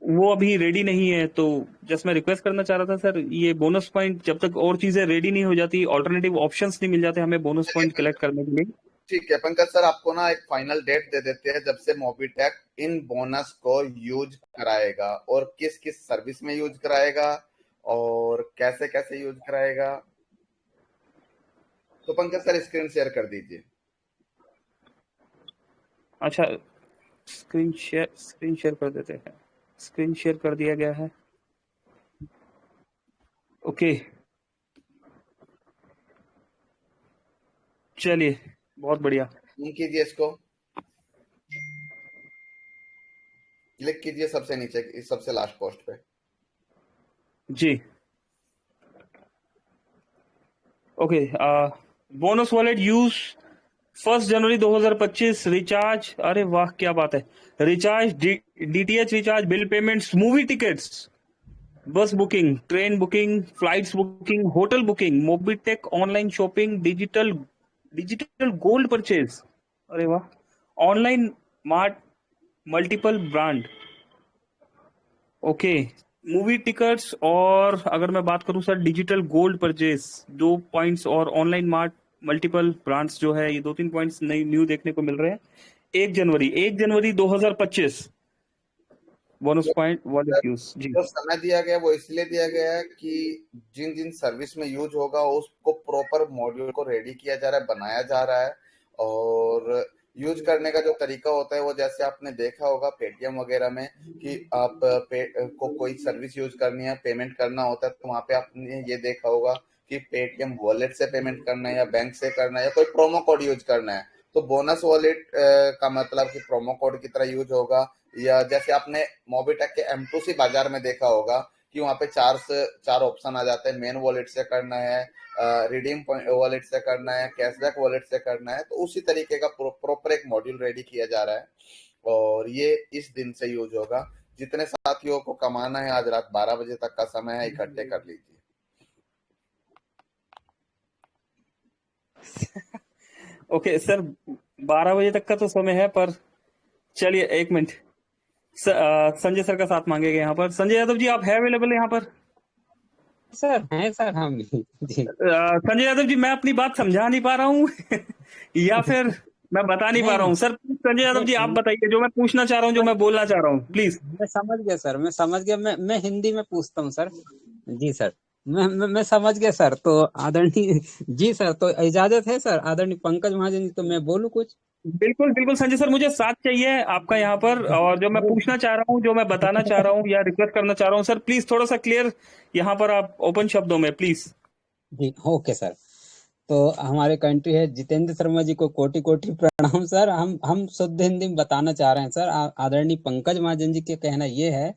वो अभी रेडी नहीं है। तो जस्ट मैं रिक्वेस्ट करना चाह रहा था सर, ये बोनस पॉइंट जब तक और चीजें रेडी नहीं हो जाती, ऑल्टरनेटिव ऑप्शंस नहीं मिल जाते हमें बोनस पॉइंट कलेक्ट करने के लिए। ठीक है पंकज सर, आपको ना एक फाइनल डेट दे देते हैं जब से मोबिटेक इन बोनस को यूज कराएगा, और किस किस सर्विस में यूज कराएगा और कैसे कैसे यूज कराएगा। तो पंकज सर स्क्रीन शेयर कर दीजिए। अच्छा, स्क्रीन शेयर कर देते हैं। स्क्रीन शेयर कर दिया गया है। ओके, चलिए बहुत बढ़िया। कीजिए इसको, क्लिक कीजिए सबसे नीचे सबसे लास्ट पोस्ट पे। जी ओके, बोनस वॉलेट यूज 1 जनवरी 2025 रिचार्ज। अरे वाह क्या बात है! Recharge, DTH recharge, bill payments, movie tickets, bus booking, train booking, flights booking, hotel booking, Mobitech online shopping, digital digital gold purchase. अरे वाह! Online mart, multiple brand. Okay, movie tickets, और अगर मैं बात करूं sir digital gold purchase 2 points, और online mart multiple brands जो है, ये 2-3 पॉइंट्स नई न्यू देखने को मिल रहे हैं। 1 जनवरी 2025 बोनस पॉइंट वॉलेट यूज। जी जो समय दिया गया वो इसलिए दिया गया है कि जिन जिन सर्विस में यूज होगा उसको प्रॉपर मॉड्यूल को रेडी किया जा रहा है, बनाया जा रहा है। और यूज करने का जो तरीका होता है वो जैसे आपने देखा होगा पेटीएम वगैरह में कि आप को कोई सर्विस यूज करनी है, पेमेंट करना होता है, तो वहां पे आपने ये देखा होगा कि पेटीएम वॉलेट से पेमेंट करना है या बैंक से करना है या कोई प्रोमो कोड यूज करना है। तो बोनस वॉलेट का मतलब कि प्रोमो कोड की तरह यूज होगा। या जैसे आपने मोबिटेक के M2C बाजार में देखा होगा कि वहां पे 4 से 4 ऑप्शन आ जाते हैं, मेन वॉलेट से करना है, रिडीम वॉलेट से करना है, कैशबैक वॉलेट से करना है। तो उसी तरीके का प्रॉपर एक मॉड्यूल रेडी किया जा रहा है। और ये इस दिन से यूज होगा। जितने साथियों को कमाना है, आज रात 12 बजे तक का समय है, इकट्ठे कर लीजिए। ओके सर, 12 बजे तक का तो समय है, पर चलिए 1 मिनट। संजय सर का साथ मांगेगा यहाँ पर। संजय यादव जी, आप है अवेलेबल यहाँ पर? सर हैं सर हम भी जी। संजय यादव जी, मैं अपनी बात समझा नहीं पा रहा हूँ या फिर मैं बता नहीं पा नहीं रहा हूँ सर? संजय यादव जी, आप नहीं, बताइए जो मैं पूछना चाह रहा हूँ, जो मैं बोलना चाह रहा हूँ, प्लीज। मैं समझ गया सर, मैं समझ गया। मैं हिंदी में पूछता हूँ सर। जी सर, मैं समझ गया सर। तो आदरणीय जी सर, तो इजाजत है सर आदरणीय पंकज महाजन जी, तो मैं बोलूँ कुछ? बिल्कुल बिल्कुल संजय सर, मुझे साथ चाहिए आपका यहाँ पर। और जो मैं पूछना चाह रहा हूँ, जो मैं बताना चाह रहा हूँ या रिक्वेस्ट करना चाह रहा हूँ सर, प्लीज थोड़ा सा क्लियर यहाँ पर आप ओपन शब्दों में प्लीज। Ji okay sir. तो हमारे कंट्री है जितेंद्र शर्मा जी को कोटि कोटि प्रणाम सर। हम शुद्ध हिंदी में बताना चाह रहे हैं सर। आदरणीय पंकज महाजन जी के कहना ये है,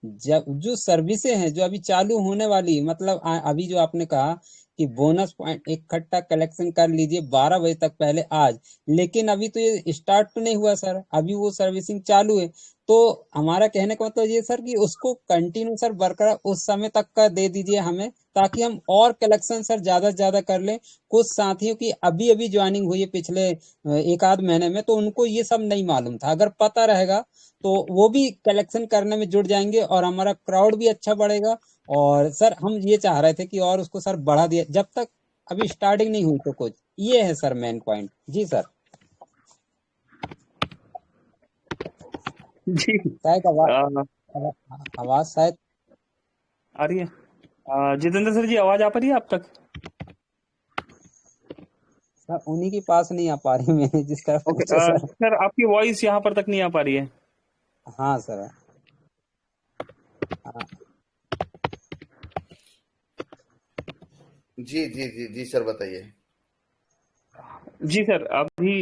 जब जो सर्विसें हैं जो अभी चालू होने वाली, मतलब अभी जो आपने कहा कि बोनस पॉइंट इकट्ठा कलेक्शन कर लीजिए 12 बजे तक पहले आज, लेकिन अभी तो ये स्टार्ट तो नहीं हुआ सर, अभी वो सर्विसिंग चालू है। तो हमारा कहने का मतलब ये सर कि उसको कंटिन्यू सर बरकरार उस समय तक का दे दीजिए हमें, ताकि हम और कलेक्शन सर ज्यादा से ज्यादा कर लें। कुछ साथियों की अभी अभी ज्वाइनिंग हुई है पिछले एक आध महीने में, तो उनको ये सब नहीं मालूम था। अगर पता रहेगा तो वो भी कलेक्शन करने में जुट जाएंगे और हमारा क्राउड भी अच्छा बढ़ेगा। और सर हम ये चाह रहे थे कि और उसको सर बढ़ा दिया, जब तक अभी स्टार्टिंग नहीं हुई तो कुछ ये है सर मेन पॉइंट। जी सर। जी। शायद आ, आवाज शायद आ रही है? जितेंद्र सर जी, आवाज आ पा रही है आप तक? सर उन्हीं के पास नहीं आ पा रही, मैंने जिसका ओके पूछा सर। सर, आपकी वॉइस यहाँ पर तक नहीं आ पा रही है। हाँ सर। हाँ जी जी जी जी सर, बताइए। जी सर, अभी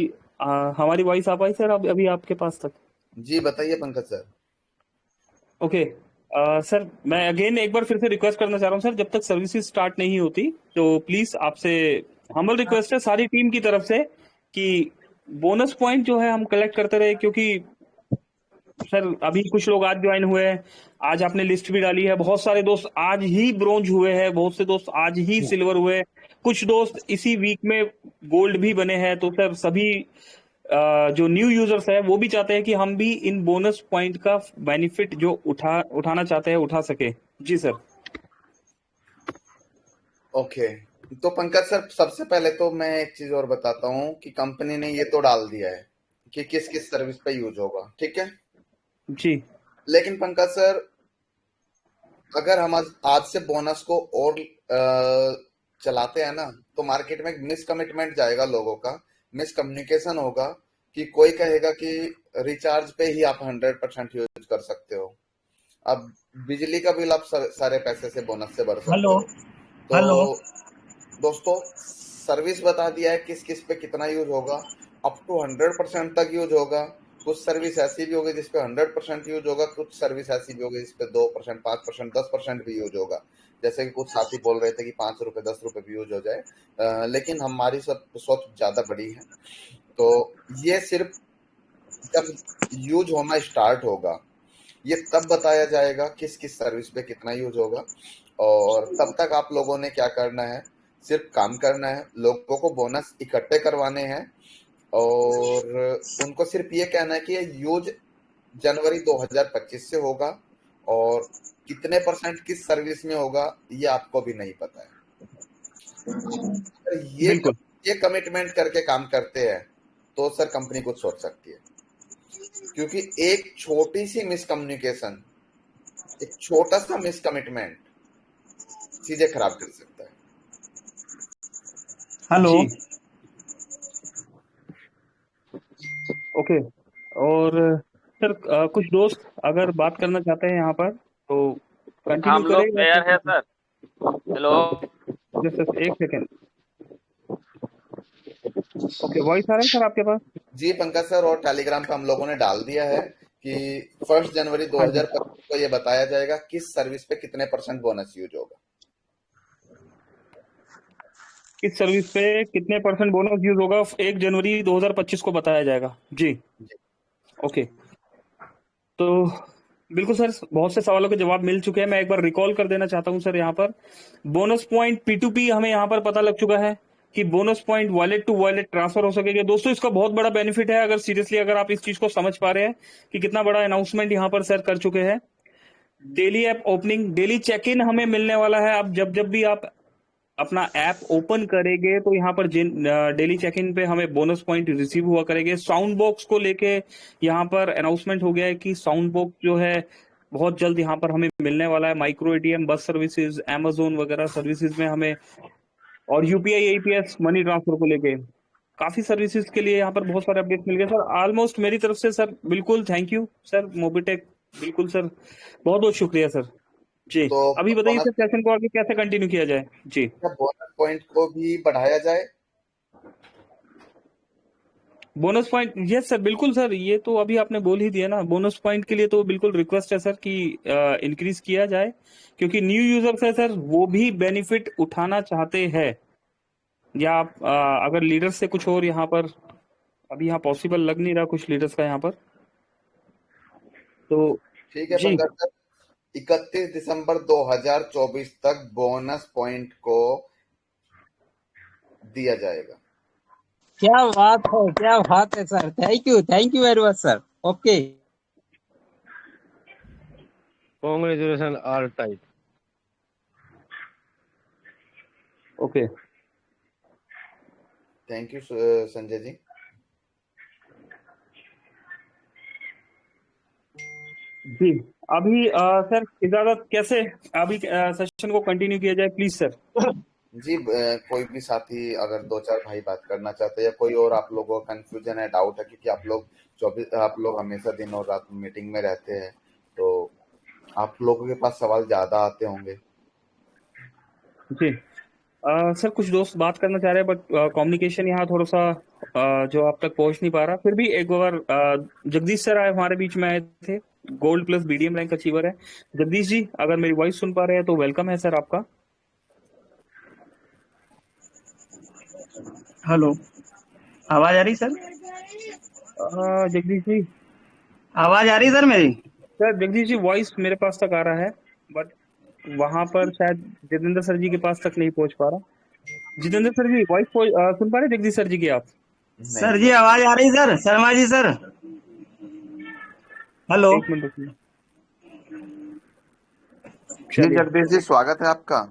हमारी वॉइस आ पाई सर अभी आपके पास तक? जी बताइए पंकज सर। ओके सर, मैं अगेन एक बार फिर से रिक्वेस्ट करना चाह रहा हूँ सर, जब तक सर्विसेज स्टार्ट नहीं होती तो प्लीज आपसे हम्बल रिक्वेस्ट है सारी टीम की तरफ से कि बोनस पॉइंट जो है हम कलेक्ट करते रहे। क्योंकि सर अभी कुछ लोग आज ज्वाइन हुए हैं, आज आपने लिस्ट भी डाली है, बहुत सारे दोस्त आज ही ब्रोंज हुए हैं, बहुत से दोस्त आज ही सिल्वर हुए, कुछ दोस्त इसी वीक में गोल्ड भी बने हैं। तो सर सभी जो न्यू यूजर्स है वो भी चाहते हैं कि हम भी इन बोनस पॉइंट का बेनिफिट जो उठाना चाहते हैं उठा सके। जी सर। ओके, तो पंकज सर, सबसे पहले तो मैं एक चीज और बताता हूँ कि कंपनी ने ये तो डाल दिया है कि किस किस सर्विस पे यूज होगा, ठीक है। जी लेकिन पंकज सर, अगर हम आज से बोनस को और चलाते हैं ना, तो मार्केट में मिस कमिटमेंट जाएगा, लोगों का मिस कम्युनिकेशन होगा कि कोई कहेगा कि रिचार्ज पे ही आप 100% यूज कर सकते हो। अब बिजली का बिल आप सारे पैसे से बोनस से भर सकते हेलो हो। तो हेलो दोस्तों, सर्विस बता दिया है किस किस पे कितना यूज होगा। अप टू 100% तक यूज होगा। कुछ सर्विस ऐसी भी होगी जिसपे 100% यूज होगा, कुछ सर्विस ऐसी भी होगी जिसपे 2%, 5%, 10% भी यूज होगा। जैसे कि कुछ साथी बोल रहे थे कि 5 रुपए 10 रुपए भी यूज हो जाए, लेकिन हमारी सोच ज्यादा बड़ी है। तो ये सिर्फ जब यूज होना स्टार्ट होगा, ये तब बताया जाएगा किस किस सर्विस पे कितना यूज होगा। और तब तक आप लोगों ने क्या करना है, सिर्फ काम करना है, लोगों को बोनस इकट्ठे करवाने हैं और उनको सिर्फ ये कहना है कि ये यूज जनवरी 2025 से होगा और कितने परसेंट किस सर्विस में होगा ये आपको भी नहीं पता है। बिल्कुल। ये कमिटमेंट करके काम करते हैं तो सर कंपनी कुछ सोच सकती है, क्योंकि एक छोटी सी मिसकम्युनिकेशन, एक छोटा सा मिसकमिटमेंट चीजें खराब कर सकता है। हेलो जी ओके। और सर कुछ दोस्त अगर बात करना चाहते हैं यहाँ पर तो कंटिन्यू हम करें लोग या तैयार है फिर? सर। हेलो। जस्ट एक सेकेंड। ओके, वॉइस आ रहा है सर आपके पास? जी पंकज सर, और टेलीग्राम पे हम लोगों ने डाल दिया है कि 1 जनवरी हाँ जी। 2025 को ये बताया जाएगा किस सर्विस पे कितने % बोनस यूज होगा। किस सर्विस पे कितने परसेंट बोनस यूज होगा 1 जनवरी 2025 को बताया जाएगा। जी जी। ओके। तो बिल्कुल सर, बहुत से सवालों के जवाब मिल चुके हैं। मैं एक बार रिकॉल कर देना चाहता हूं सर। यहाँ पर बोनस पॉइंट P2P हमें यहाँ पर पता लग चुका है कि bonus point wallet to wallet transfer हो सकेगा। दोस्तों इसका बहुत बड़ा बेनिफिट है, अगर सीरियसली अगर आप इस चीज को समझ पा रहे हैं कि कितना बड़ा अनाउंसमेंट यहाँ पर सर कर चुके हैं। Daily app opening, daily check in हमें मिलने वाला है। अब जब जब भी आप अपना ऐप ओपन करेंगे तो यहाँ पर डेली चेक इन पे हमें बोनस पॉइंट रिसीव हुआ करेंगे। साउंड बॉक्स को लेके यहाँ पर अनाउंसमेंट हो गया है कि साउंड बॉक्स जो है बहुत जल्द यहाँ पर हमें मिलने वाला है। Micro ATM, bus services, Amazon वगैरह सर्विसेज में हमें, और यूपीआई एपीएस मनी ट्रांसफर को लेके काफी सर्विसेज के लिए यहाँ पर बहुत सारे अपडेट मिल गए सर। ऑलमोस्ट मेरी तरफ से सर बिल्कुल थैंक यू सर, मोबिटेक बिल्कुल सर, बहुत बहुत शुक्रिया सर जी। तो अभी बताइए बोनस सर सेशन को आगे कैसे कंटिन्यू किया जाए जी। बोनस पॉइंट को भी बढ़ाया जाए। बोनस पॉइंट, यस सर बिल्कुल सर, ये तो अभी आपने बोल ही दिया ना। बोनस पॉइंट के लिए तो बिल्कुल रिक्वेस्ट है सर कि इंक्रीज किया जाए, क्योंकि न्यू यूजर्स है सर, वो भी बेनिफिट उठाना चाहते हैं। या आप अगर लीडर्स से कुछ और यहाँ पर अभी यहाँ पॉसिबल लग नहीं रहा कुछ लीडर्स का यहाँ पर, तो ठीक है जी। पंकज सर, 31 दिसंबर 2024 तक बोनस पॉइंट को दिया जाएगा। क्या बात है sir, thank you very much sir. Okay, Congratulations all type. Okay thank you Sanjay ji. जी। अभी सर इजाजत कैसे अभी सेशन को कंटिन्यू किया जाए प्लीज सर। जी कोई भी साथी अगर 2-4 भाई बात करना चाहते हैं या कोई और आप लोगों को कंफ्यूजन है, डाउट है, क्योंकि आप लोग हमेशा दिन और रात मीटिंग में रहते हैं, तो आप लोगों के पास सवाल ज्यादा आते होंगे। जी सर, कुछ दोस्त बात करना चाह रहे हैं बट कम्युनिकेशन यहाँ थोड़ा सा जो आप तक पहुंच नहीं पा रहा। फिर भी एक बार जगदीश सर आए हमारे बीच में, आए थे, gold plus BDM rank achiever है। जगदीश जी अगर मेरी वॉइस सुन पा रहे हैं तो वेलकम है सर आपका। हेलो, आवाज आ रही सर? जगदीश जी, आवाज आ रही सर मेरी? सर जगदीश जी वॉइस मेरे पास तक आ रहा है, बट वहां पर शायद जितेंद्र सर जी के पास तक नहीं पहुंच पा रहा। जितेंद्र सर जी वॉइस सुन पा रहे जगदीश सर जी की आप? सर जी आवाज आ रही sir? Sharma ji sir, hello. एक मिनट रुकिए। जी जगदीश जी स्वागत है आपका।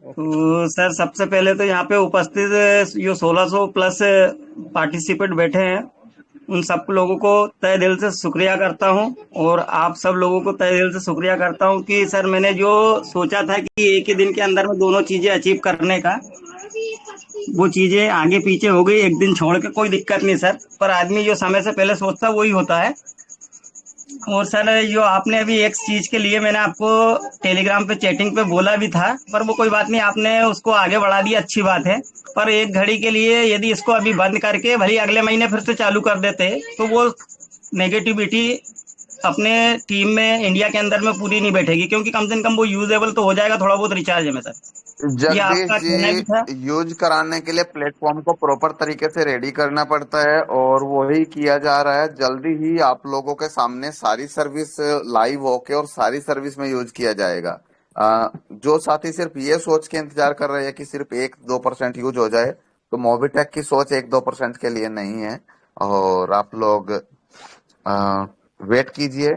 तो सर सबसे पहले तो यहाँ पे उपस्थित जो 1600 प्लस पार्टिसिपेंट बैठे हैं, उन सब लोगों को तहे दिल से शुक्रिया करता हूँ, और आप सब लोगों को तहे दिल से शुक्रिया करता हूँ कि सर मैंने जो सोचा था कि एक ही दिन के अंदर में दोनों चीजें अचीव करने का, वो चीजें आगे पीछे हो गई। एक दिन छोड़ के कोई दिक्कत नहीं सर, पर आदमी जो समय से पहले सोचता वही होता है। और सर जो आपने अभी एक चीज के लिए मैंने आपको टेलीग्राम पे चैटिंग पे बोला भी था, पर वो कोई बात नहीं, आपने उसको आगे बढ़ा दिया, अच्छी बात है। पर एक घड़ी के लिए यदि इसको अभी बंद करके भले अगले महीने फिर से चालू कर देते, तो वो नेगेटिविटी अपने टीम में इंडिया के अंदर में पूरी नहीं बैठेगी, क्योंकि कम से कम वो यूजेबल तो हो जाएगा थोड़ा बहुत रिचार्ज में सर। ये आपका कहना भी था। जगदीश जी यूज कराने के लिए प्लेटफॉर्म को प्रॉपर तरीके से रेडी करना पड़ता है और वही किया जा रहा है। जल्दी ही आप लोगों के सामने सारी सर्विस लाइव होके और सारी सर्विस में यूज किया जाएगा। जो साथी सिर्फ ये सोच के इंतजार कर रहे हैं कि सिर्फ 1-2% यूज हो जाए, तो मोबिटेक की सोच 1-2% के लिए नहीं है। और आप लोग वेट कीजिए,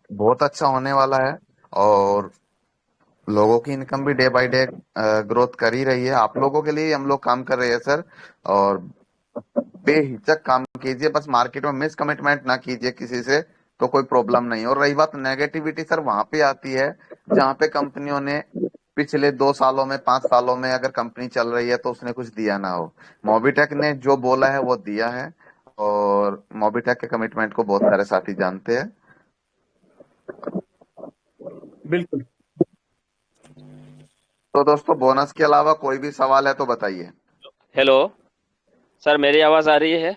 बहुत अच्छा होने वाला है और लोगों की इनकम भी डे बाय डे ग्रोथ कर ही रही है। आप लोगों के लिए हम लोग काम कर रहे हैं सर, और बेहिचक काम कीजिए, बस मार्केट में मिस कमिटमेंट ना कीजिए किसी से, तो कोई प्रॉब्लम नहीं। और रही बात नेगेटिविटी सर, वहां पे आती है जहाँ पे कंपनियों ने पिछले 2 सालों में 5 सालों में अगर कंपनी चल रही है तो उसने कुछ दिया ना हो। मोबिटेक ने जो बोला है वो दिया है, और मोबिटेक के कमिटमेंट को बहुत सारे साथी जानते हैं। बिल्कुल। तो दोस्तों बोनस के अलावा कोई भी सवाल है तो बताइए। हेलो सर, मेरी आवाज आ रही है?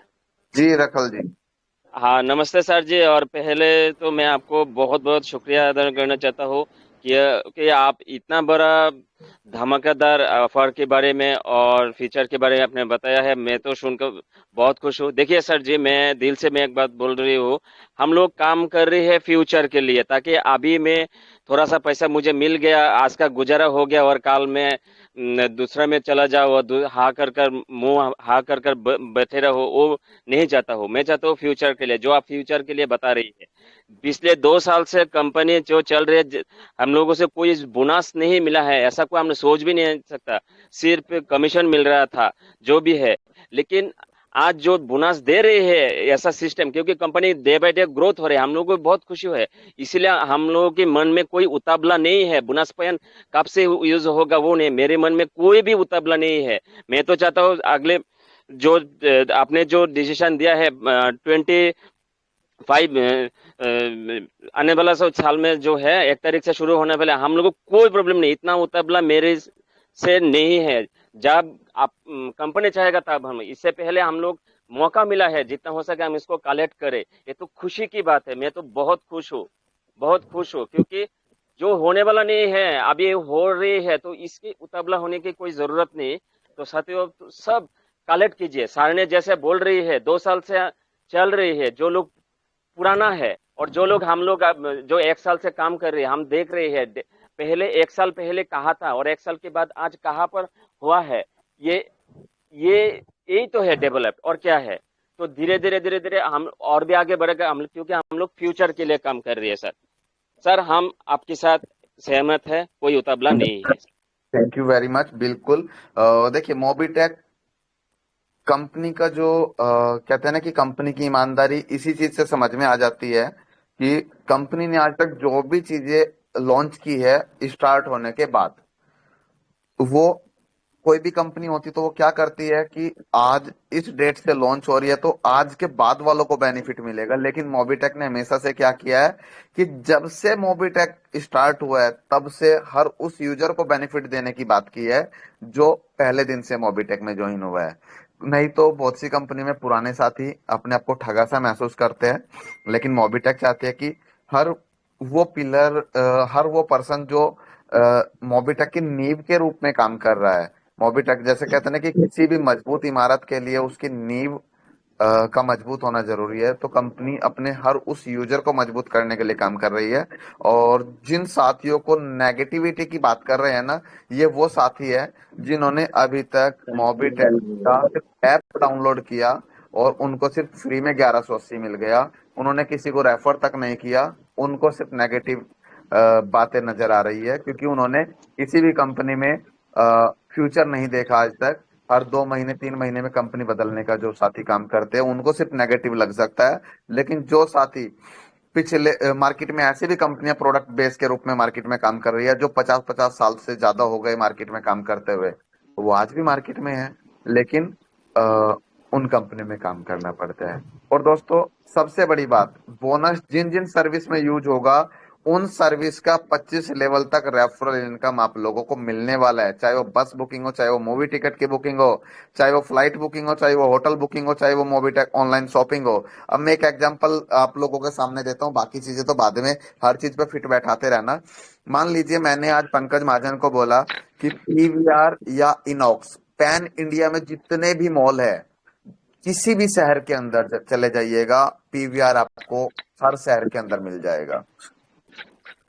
जी रखल जी। हाँ नमस्ते सर जी। और पहले तो मैं आपको बहुत बहुत शुक्रिया अदा करना चाहता हूँ कि आप इतना बड़ा धमाकेदार ऑफर के बारे में और फीचर के बारे में आपने बताया है। मैं तो सुनकर बहुत खुश हूँ। देखिए सर जी, मैं दिल से मैं एक बात बोल रही हूँ, हम लोग काम कर रहे हैं फ्यूचर के लिए, ताकि अभी में थोड़ा सा पैसा मुझे मिल गया, आज का गुजारा हो गया और कल में दूसरा में चला जाओ और हा कर कर मुंह हा कर कर बैठे रहो, वो नहीं चाहता हूँ। मैं चाहता हूँ फ्यूचर के लिए, जो आप फ्यूचर के लिए बता रही है। पिछले 2 साल से कंपनी जो चल रही है, हम लोगों से कोई बोनस नहीं मिला है, ऐसा कोई हमने सोच भी नहीं सकता। सिर्फ कमीशन मिल रहा था, जो भी है। लेकिन आज जो बोनस दे रहे हैं, ऐसा सिस्टम, क्योंकि company day by day growth हो रही है, हम लोगों को बहुत खुशी है। इसलिए हम लोगों के मन में कोई उतावला नहीं है। बोनस प्लान कब से यूज होगा वो नहीं, मेरे मन में कोई भी उतावला नहीं है। मैं तो चाहता हूँ अगले जो आपने जो डिसीजन दिया है 25 आने वाला साल में जो है 1 तारीख से शुरू होने वाला, हम लोगों को कोई प्रॉब्लम नहीं, इतना उतावला मेरे से नहीं है। जब आप कंपनी चाहेगा तब हम, इससे पहले हम लोग मौका मिला है, जितना हो सके हम इसको कलेक्ट करें। ये तो खुशी की बात है। मैं तो बहुत खुश हूँ, बहुत खुश हूँ, क्योंकि जो होने वाला नहीं है अभी हो रही है, तो इसकी उतावला होने की कोई जरूरत नहीं। तो साथियों, तो सब कलेक्ट कीजिए। सर ने जैसे बोल रही है, 2 साल से चल रही है, जो लोग पुराना है और जो लोग हम लोग जो 1 साल से काम कर रहे हैं, हम देख रहे हैं पहले 1 साल पहले कहाँ था और 1 साल के बाद आज कहाँ पर हुआ है। ये ये यही तो है डेवलप, और क्या है। तो धीरे धीरे हम और भी आगे बढ़ेगा, हम क्योंकि हम लोग फ्यूचर के लिए काम कर रही है सर। सर हम आपके साथ सहमत है, कोई उतावला नहीं है। Thank you very much. बिल्कुल। देखिए, मोबीटेक कंपनी का जो कहते हैं ना कि कंपनी की ईमानदारी इसी चीज से समझ में आ जाती है कि कंपनी ने आज तक जो भी चीजें लॉन्च की है स्टार्ट होने के बाद, वो कोई भी कंपनी होती तो वो क्या करती है कि आज इस डेट से लॉन्च हो रही है तो आज के बाद वालों को बेनिफिट मिलेगा। लेकिन मोबीटेक ने हमेशा से क्या किया है कि जब से मोबीटेक स्टार्ट हुआ है तब से हर उस यूजर को बेनिफिट देने की बात की है जो पहले दिन से मोबीटेक में ज्वाइन हुआ है। नहीं तो बहुत सी कंपनी में पुराने साथी अपने आप को ठगा सा महसूस करते हैं, लेकिन मोबीटेक चाहती है कि हर वो पिलर, हर वो पर्सन जो मोबीटेक की नींव के रूप में काम कर रहा है। मोबीटेक जैसे कहते हैं ना कि किसी भी मजबूत इमारत के लिए उसकी नींव का मजबूत होना जरूरी है, तो कंपनी अपने हर उस यूजर को मजबूत करने के लिए काम कर रही है। और जिन साथियों को नेगेटिविटी की बात कर रहे हैं ना, ये वो साथी है जिन्होंने अभी तक मोबीटेक का ऐप डाउनलोड किया और उनको सिर्फ फ्री में 1180 मिल गया। उन्होंने किसी को रेफर तक नहीं किया, उनको सिर्फ नेगेटिव बातें नजर आ रही है, क्योंकि उन्होंने किसी भी कंपनी में फ्यूचर नहीं देखा आज तक। हर 2 महीने 3 महीने में कंपनी बदलने का जो साथी काम करते हैं उनको सिर्फ नेगेटिव लग सकता है। लेकिन जो साथी पिछले मार्केट में ऐसी भी कंपनियां प्रोडक्ट बेस के रूप में मार्केट में काम कर रही है जो 50-50 साल से ज्यादा हो गए मार्केट में काम करते हुए, वो आज भी मार्केट में है, लेकिन उन कंपनी में काम करना पड़ता है। और दोस्तों, सबसे बड़ी बात, बोनस जिन जिन सर्विस में यूज होगा उन सर्विस का 25 लेवल तक रेफरल इनकम आप लोगों को मिलने वाला है। चाहे वो बस बुकिंग हो, चाहे वो मूवी टिकट की बुकिंग हो, चाहे वो फ्लाइट बुकिंग हो, चाहे वो होटल बुकिंग हो, चाहे वो मोबीटेक ऑनलाइन शॉपिंग हो। अब मैं एक एग्जांपल आप लोगों के सामने देता हूँ, बाकी चीजें तो बाद में, हर चीज पे फिट बैठाते रहना। मान लीजिए मैंने आज पंकज महाजन को बोला कि पीवीआर या इनॉक्स पैन इंडिया में जितने भी मॉल है, किसी भी शहर के अंदर चले जाइएगा, पीवीआर आपको हर शहर के अंदर मिल जाएगा।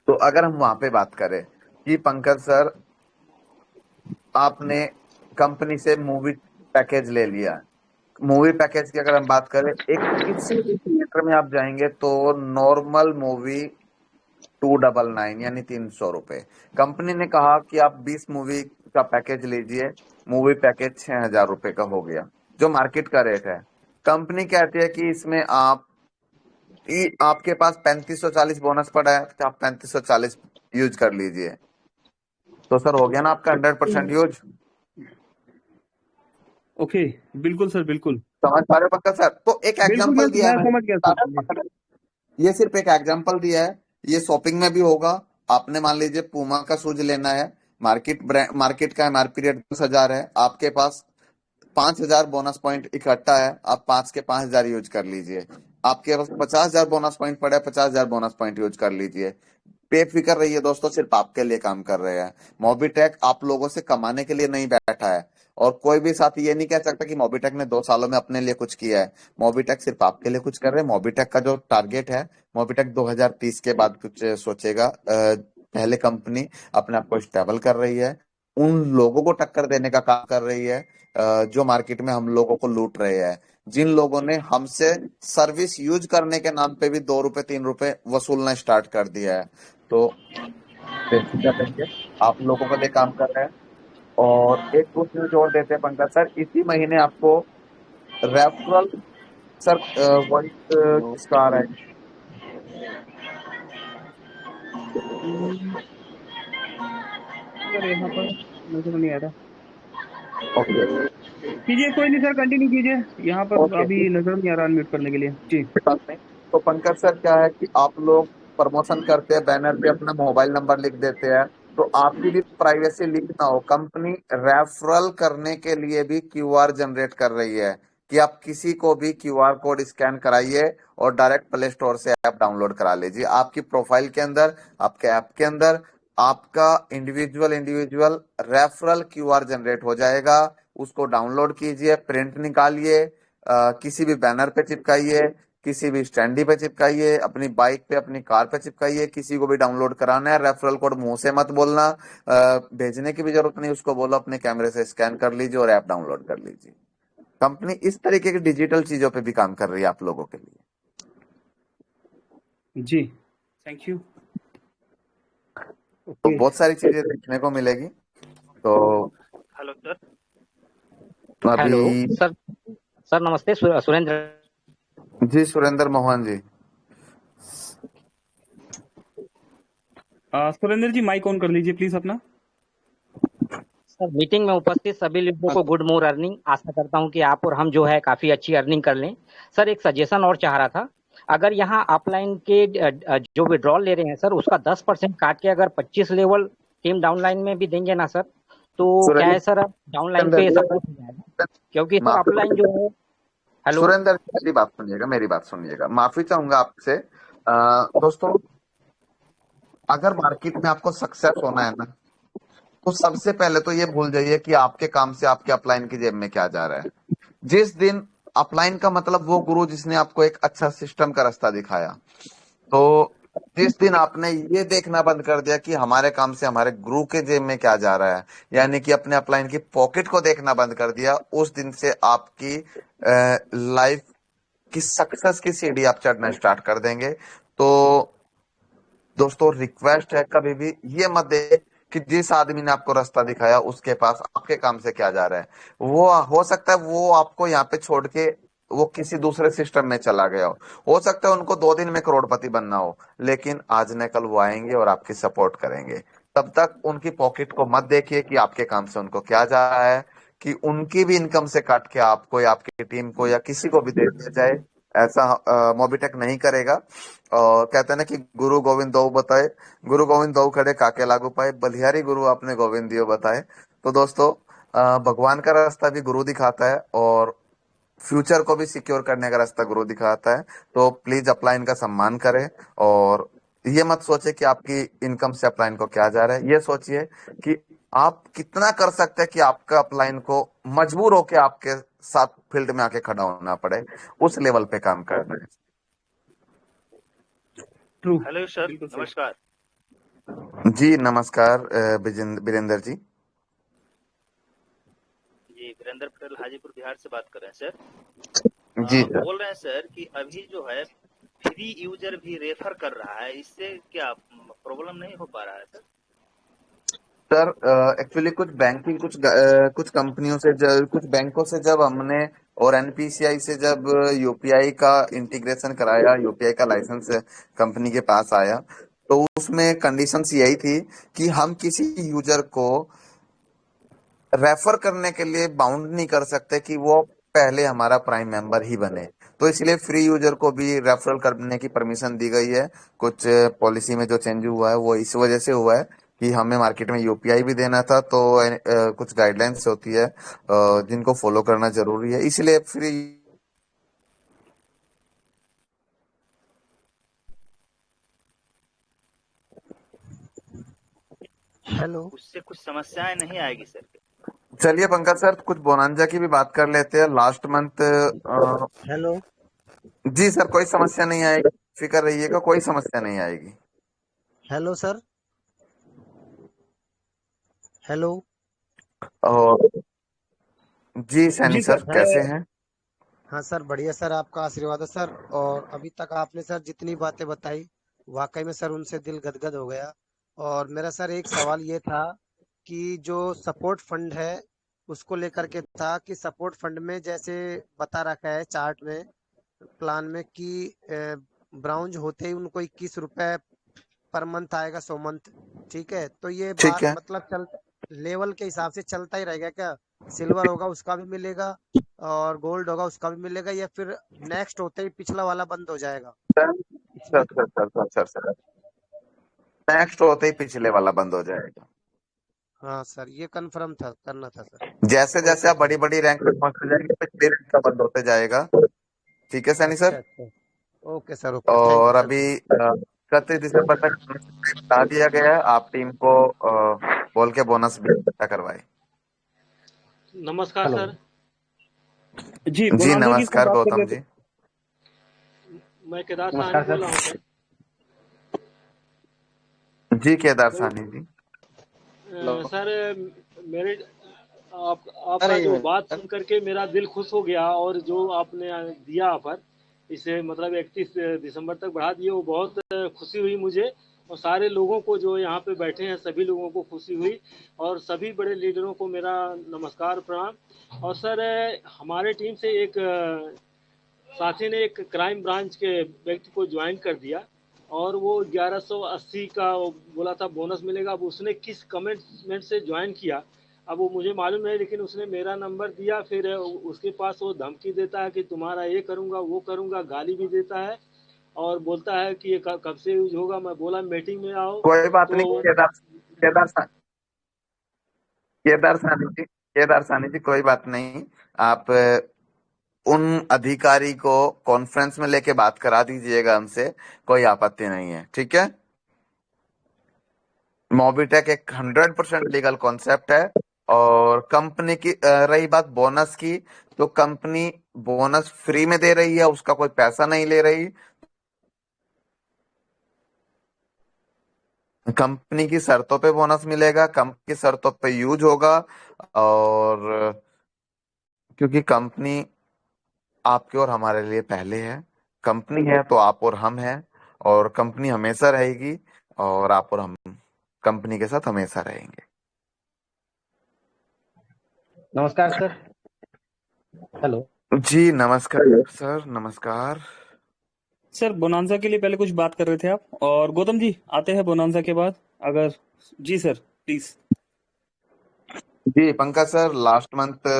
तो अगर हम वहां पे बात करें कि पंकज सर आपने कंपनी से मूवी पैकेज ले लिया, मूवी पैकेज की अगर हम बात करें, एक किसी भी थिएटर में आप जाएंगे तो नॉर्मल मूवी 299 यानी 300 रुपए। कंपनी ने कहा कि आप 20 मूवी का पैकेज लीजिए, मूवी पैकेज 6000 रुपए का हो गया, जो मार्केट का रेट है। कंपनी कहती है कि इसमें आपके पास 3540 बोनस पड़ा है, तो आप 3540 यूज कर लीजिए। तो सर हो गया ना आपका 100% यूज। ओके, बिल्कुल सर, बिल्कुल समझ पा रहे हो पक्का सर? तो एक बिल्कुल, एग्जांपल दिया मैं है, समझ गया सर। ये सिर्फ एक एग्जांपल दिया है, ये शॉपिंग में भी होगा। आपने मान लीजिए पूमा का शूज लेना है, मार्केट का एमआरपी रेट 10,000 है, आपके पास 5,000 बोनस पॉइंट इकट्ठा है, आप 5 के 5,000 यूज कर लीजिए। आपके पास 50,000 बोनस पॉइंट पड़ा है, 50,000 बोनस पॉइंट यूज कर लीजिए। बेफिक्र रहिए दोस्तों, सिर्फ आपके लिए काम कर रहे हैं। मोबिटेक आप लोगों से कमाने के लिए नहीं बैठा है, और कोई भी साथी ये नहीं कह सकता कि मोबिटेक ने 2 सालों में अपने लिए कुछ किया है। मोबिटेक सिर्फ आपके लिए कुछ कर रहे हैं। मोबिटेक का जो टारगेट है, मोबिटेक 2030 के बाद कुछ सोचेगा। पहले कंपनी अपने आप को स्टेबल कर रही है, उन लोगों को टक्कर देने का काम कर रही है जो मार्केट में हम लोगों को लूट रहे हैं, जिन लोगों ने हमसे सर्विस यूज करने के नाम पे भी 2 रुपए 3 रुपए वसूलना स्टार्ट कर दिया है। तो बेफिक्र रहिए, आप लोगों के लिए काम कर रहे हैं। और एक गुड न्यूज और देते हैं पंकज सर, इसी महीने आपको रेफरल सर, वॉइस किसका आ रहा है? सर यहाँ पर नजर नहीं आ रहा। ओके कीजिए, कोई नहीं सर, कंटिन्यू कीजिए। यहाँ पर ओके, अभी नजर नहीं आ रहा अनम्यूट करने के लिए जी। बात नहीं। तो पंकज सर क्या है कि आप लोग प्रमोशन करते हैं, बैनर पे अपना मोबाइल नंबर लिख देते हैं, तो आपकी भी प्राइवेसी लीक ना हो, कंपनी रेफरल करने के लिए भी क्यूआर जनरेट कर रही है कि आप किसी को भी क्यूआर कोड स्कैन कराइए और डायरेक्ट प्ले स्टोर से ऐप डाउनलोड करा लीजिए। आपकी प्रोफाइल के अंदर, आपके ऐप के अंदर आपका individual individual referral QR generate हो जाएगा। उसको डाउनलोड कीजिए, प्रिंट निकालिए, किसी भी बैनर पे चिपकाइए, किसी भी स्टैंडी पे चिपकाइए, अपनी बाइक पे, अपनी कार पे चिपकाइए। किसी को भी डाउनलोड कराना है, रेफरल कोड मुंह से मत बोलना, भेजने की भी जरूरत नहीं, उसको बोलो अपने कैमरे से स्कैन कर लीजिए और ऐप डाउनलोड कर लीजिए। कंपनी इस तरीके की डिजिटल चीजों पे भी काम कर रही है आप लोगों के लिए। जी, थैंक यू। तो बहुत सारी चीजें देखने को मिलेगी। तो हेलो सर। हेलो अभी सर। सर नमस्ते, सुरेंद्र। जी सुरेंद्र मोहन जी। सुरेंद्र जी, माइक ऑन कर लीजिए प्लीज अपना। सर मीटिंग में उपस्थित सभी लोगों को गुड मोर अर्निंग। आशा करता हूं कि आप और हम जो है काफी अच्छी अर्निंग कर लें। सर एक सजेशन और चाह रहा था, अगर यहाँ अपलाइन के जो विड्रॉल ले रहे हैं सर, उसका 10% काट के अगर 25 लेवल टीम डाउनलाइन में भी देंगे ना सर, तो क्या है सर, डाउनलाइन पे सपोर्ट हो जाएगा, क्योंकि सर माफी, अपलाइन जो है। हेलो सुरेंद्र मेरी बात सुनिएगा, मेरी बात सुनिएगा, माफी चाहूंगा आपसे। दोस्तों, अगर मार्केट में आपको सक्सेस होना है ना, तो सबसे पहले तो ये भूल जाइए कि आपके काम से आपके अपलाइन की जेब में क्या जा रहा है। जिस दिन अपलाइन का मतलब वो गुरु जिसने आपको एक अच्छा सिस्टम का रास्ता दिखाया, तो जिस दिन आपने ये देखना बंद कर दिया कि हमारे काम से हमारे गुरु के जेब में क्या जा रहा है, यानी कि अपने अपलाइन की पॉकेट को देखना बंद कर दिया, उस दिन से आपकी लाइफ की सक्सेस की सीढ़ी आप चढ़ना स्टार्ट कर देंगे। तो दोस्तों रिक्वेस्ट है, कभी भी ये मत दे कि जिस आदमी ने आपको रास्ता दिखाया उसके पास आपके काम से क्या जा रहा है। वो हो सकता है वो आपको यहाँ पे छोड़ के वो किसी दूसरे सिस्टम में चला गया हो सकता है उनको 2 दिन में करोड़पति बनना हो, लेकिन आज न कल वो आएंगे और आपकी सपोर्ट करेंगे। तब तक उनकी पॉकेट को मत देखिए कि आपके काम से उनको क्या जा रहा है, कि उनकी भी इनकम से काट के आपको या आपकी टीम को या किसी को भी दे दिया जाए, ऐसा मोबिटेक नहीं करेगा। और कहते हैं ना कि गुरु गोविंद दो बताए, गुरु गोविंद दो खड़े काके लागू पाए, बलिहारी गुरु आपने गोविंद दियो बताए। तो दोस्तों, भगवान का रास्ता भी गुरु दिखाता है और फ्यूचर को भी सिक्योर करने का रास्ता गुरु दिखाता है। तो प्लीज अपलाइन का सम्मान करें, और ये मत सोचे कि आपकी इनकम से अपलाइन को क्या जा रहा है, ये सोचिए कि आप कितना कर सकते हैं कि आपका अपलाइन को मजबूर होके आपके साथ फील्ड में आके खड़ा होना पड़े, उस लेवल पे काम करना है। ट्रू। हेलो सर, बिल्कुल सही। नमस्कार। जी नमस्कार वीरेंद्र जी। जी वीरेंद्र पटेल हाजीपुर बिहार से बात कर रहे हैं सर। जी सर। बोल रहे हैं सर कि अभी जो है फ्री यूजर भी रेफर कर रहा है, इससे क्या प्रॉब्लम नहीं हो पा रहा है सर? सर एक्चुअली कुछ बैंकिंग कुछ कंपनियों से कुछ बैंकों से जब हमने और एनपीसीआई से जब यूपीआई का इंटीग्रेशन कराया, यूपीआई का लाइसेंस कंपनी के पास आया, तो उसमें कंडीशंस यही थी कि हम किसी यूजर को रेफर करने के लिए बाउंड नहीं कर सकते कि वो पहले हमारा प्राइम मेंबर ही बने। तो इसलिए फ्री यूजर को भी रेफरल करने की परमिशन दी गई है। कुछ पॉलिसी में जो चेंज हुआ है वो इस वजह से हुआ है कि हमें मार्केट में यूपीआई भी देना था, तो कुछ गाइडलाइंस होती है जिनको फॉलो करना जरूरी है, इसलिए फ्री हेलो उससे कुछ समस्याएं नहीं आएगी सर? चलिए पंकज सर, कुछ बोनांजा की भी बात कर लेते हैं। लास्ट मंथ हेलो जी सर, कोई समस्या नहीं आएगी, फिक्र रहिएगा, कोई समस्या नहीं आएगी। हेलो सर हेलो और जी सैनी जी सर, सर। कैसे हैं? हाँ सर, बढ़िया सर, आपका आशीर्वाद है सर। और अभी तक आपने सर जितनी बातें बताई, वाकई में सर उनसे दिल गदगद हो गया। और मेरा सर एक सवाल ये था कि जो सपोर्ट फंड है उसको लेकर के था कि सपोर्ट फंड में जैसे बता रखा है चार्ट में, प्लान में कि ब्राउन्ज होते ही उनको 21 रुपए पर मंथ आएगा, 100 मंथ। ठीक है, तो ये ठीक बात है। मतलब चल लेवल के हिसाब से चलता ही रहेगा क्या? सिल्वर होगा उसका भी मिलेगा और गोल्ड होगा उसका भी मिलेगा, या फिर नेक्स्ट होते ही पिछला वाला बंद हो जाएगा? सर इसमें सर नेक्स्ट होते ही पिछले वाला बंद हो जाएगा। हाँ सर, ये कंफर्म था, करना था सर। जैसे जैसे ओके आप बड़ी सर। बड़ी रैंक पे पहुंचते जाएंगे, पिछले रैंक का बंद होते जाएगा। ठीक है सैनी अच्छा सर। अच्छा। ओके सर, ओके, थैंक और यू सर, अभी थैंक 31 दिसंबर तक बता दिया गया है, आप टीम को बोल के बोनस भी इकट्ठा करवाए। नमस्कार हेलो। सर। जी, जी बोनांजा की सर नमस्कार बात कर रहे गौतम थे। जी। मैं केदार नमस्कार साहनी बोल सर। रहा हूँ सर। जी केदार सर, सानी जी। सर मेरे आप सर आपका एक जो मिनट बात सर। सुन करके मेरा दिल खुश हो गया, और जो आपने दिया ऑफर, इसे मतलब 31 दिसंबर तक बढ़ा दिए, वो बहुत खुशी हुई मुझे। और सारे लोगों को जो यहाँ पे बैठे हैं सभी लोगों को खुशी हुई, और सभी बड़े लीडरों को मेरा नमस्कार प्रणाम। और सर हमारे टीम से एक साथी ने एक क्राइम ब्रांच के व्यक्ति को ज्वाइन कर दिया, और वो 1180 का वो बोला था बोनस मिलेगा। अब उसने किस कमेंटमेंट से ज्वाइन किया अब वो मुझे मालूम नहीं, लेकिन उसने मेरा नंबर दिया। फिर उसके पास वो धमकी देता है कि तुम्हारा ये करूँगा वो करूँगा, गाली भी देता है, और बोलता है कि ये कब से यूज होगा। मैं बोला मीटिंग में आओ कोई बात नहीं तो केदार सा- केदार सानी जी, कोई बात नहीं। आप उन अधिकारी को कॉन्फ्रेंस में लेके बात करा दीजिएगा हमसे, कोई आपत्ति नहीं है। ठीक है। मोबिटेक एक 100% लीगल कॉन्सेप्ट है। और कंपनी की रही बात बोनस की, तो कंपनी बोनस फ्री में दे रही है, उसका कोई पैसा नहीं ले रही। कंपनी की शर्तों पे बोनस मिलेगा, कंपनी की शर्तों पे यूज होगा। और क्योंकि कंपनी आपके और हमारे लिए पहले है, कंपनी है तो आप और हम हैं, और कंपनी हमेशा रहेगी, और आप और हम कंपनी के साथ हमेशा रहेंगे। नमस्कार सर। हेलो। जी नमस्कार सर, नमस्कार। सर बोनांजा के लिए पहले कुछ बात कर रहे थे आप, और गौतम जी आते हैं बोनांजा के बाद अगर। जी सर प्लीज। जी पंकज सर, लास्ट मंथ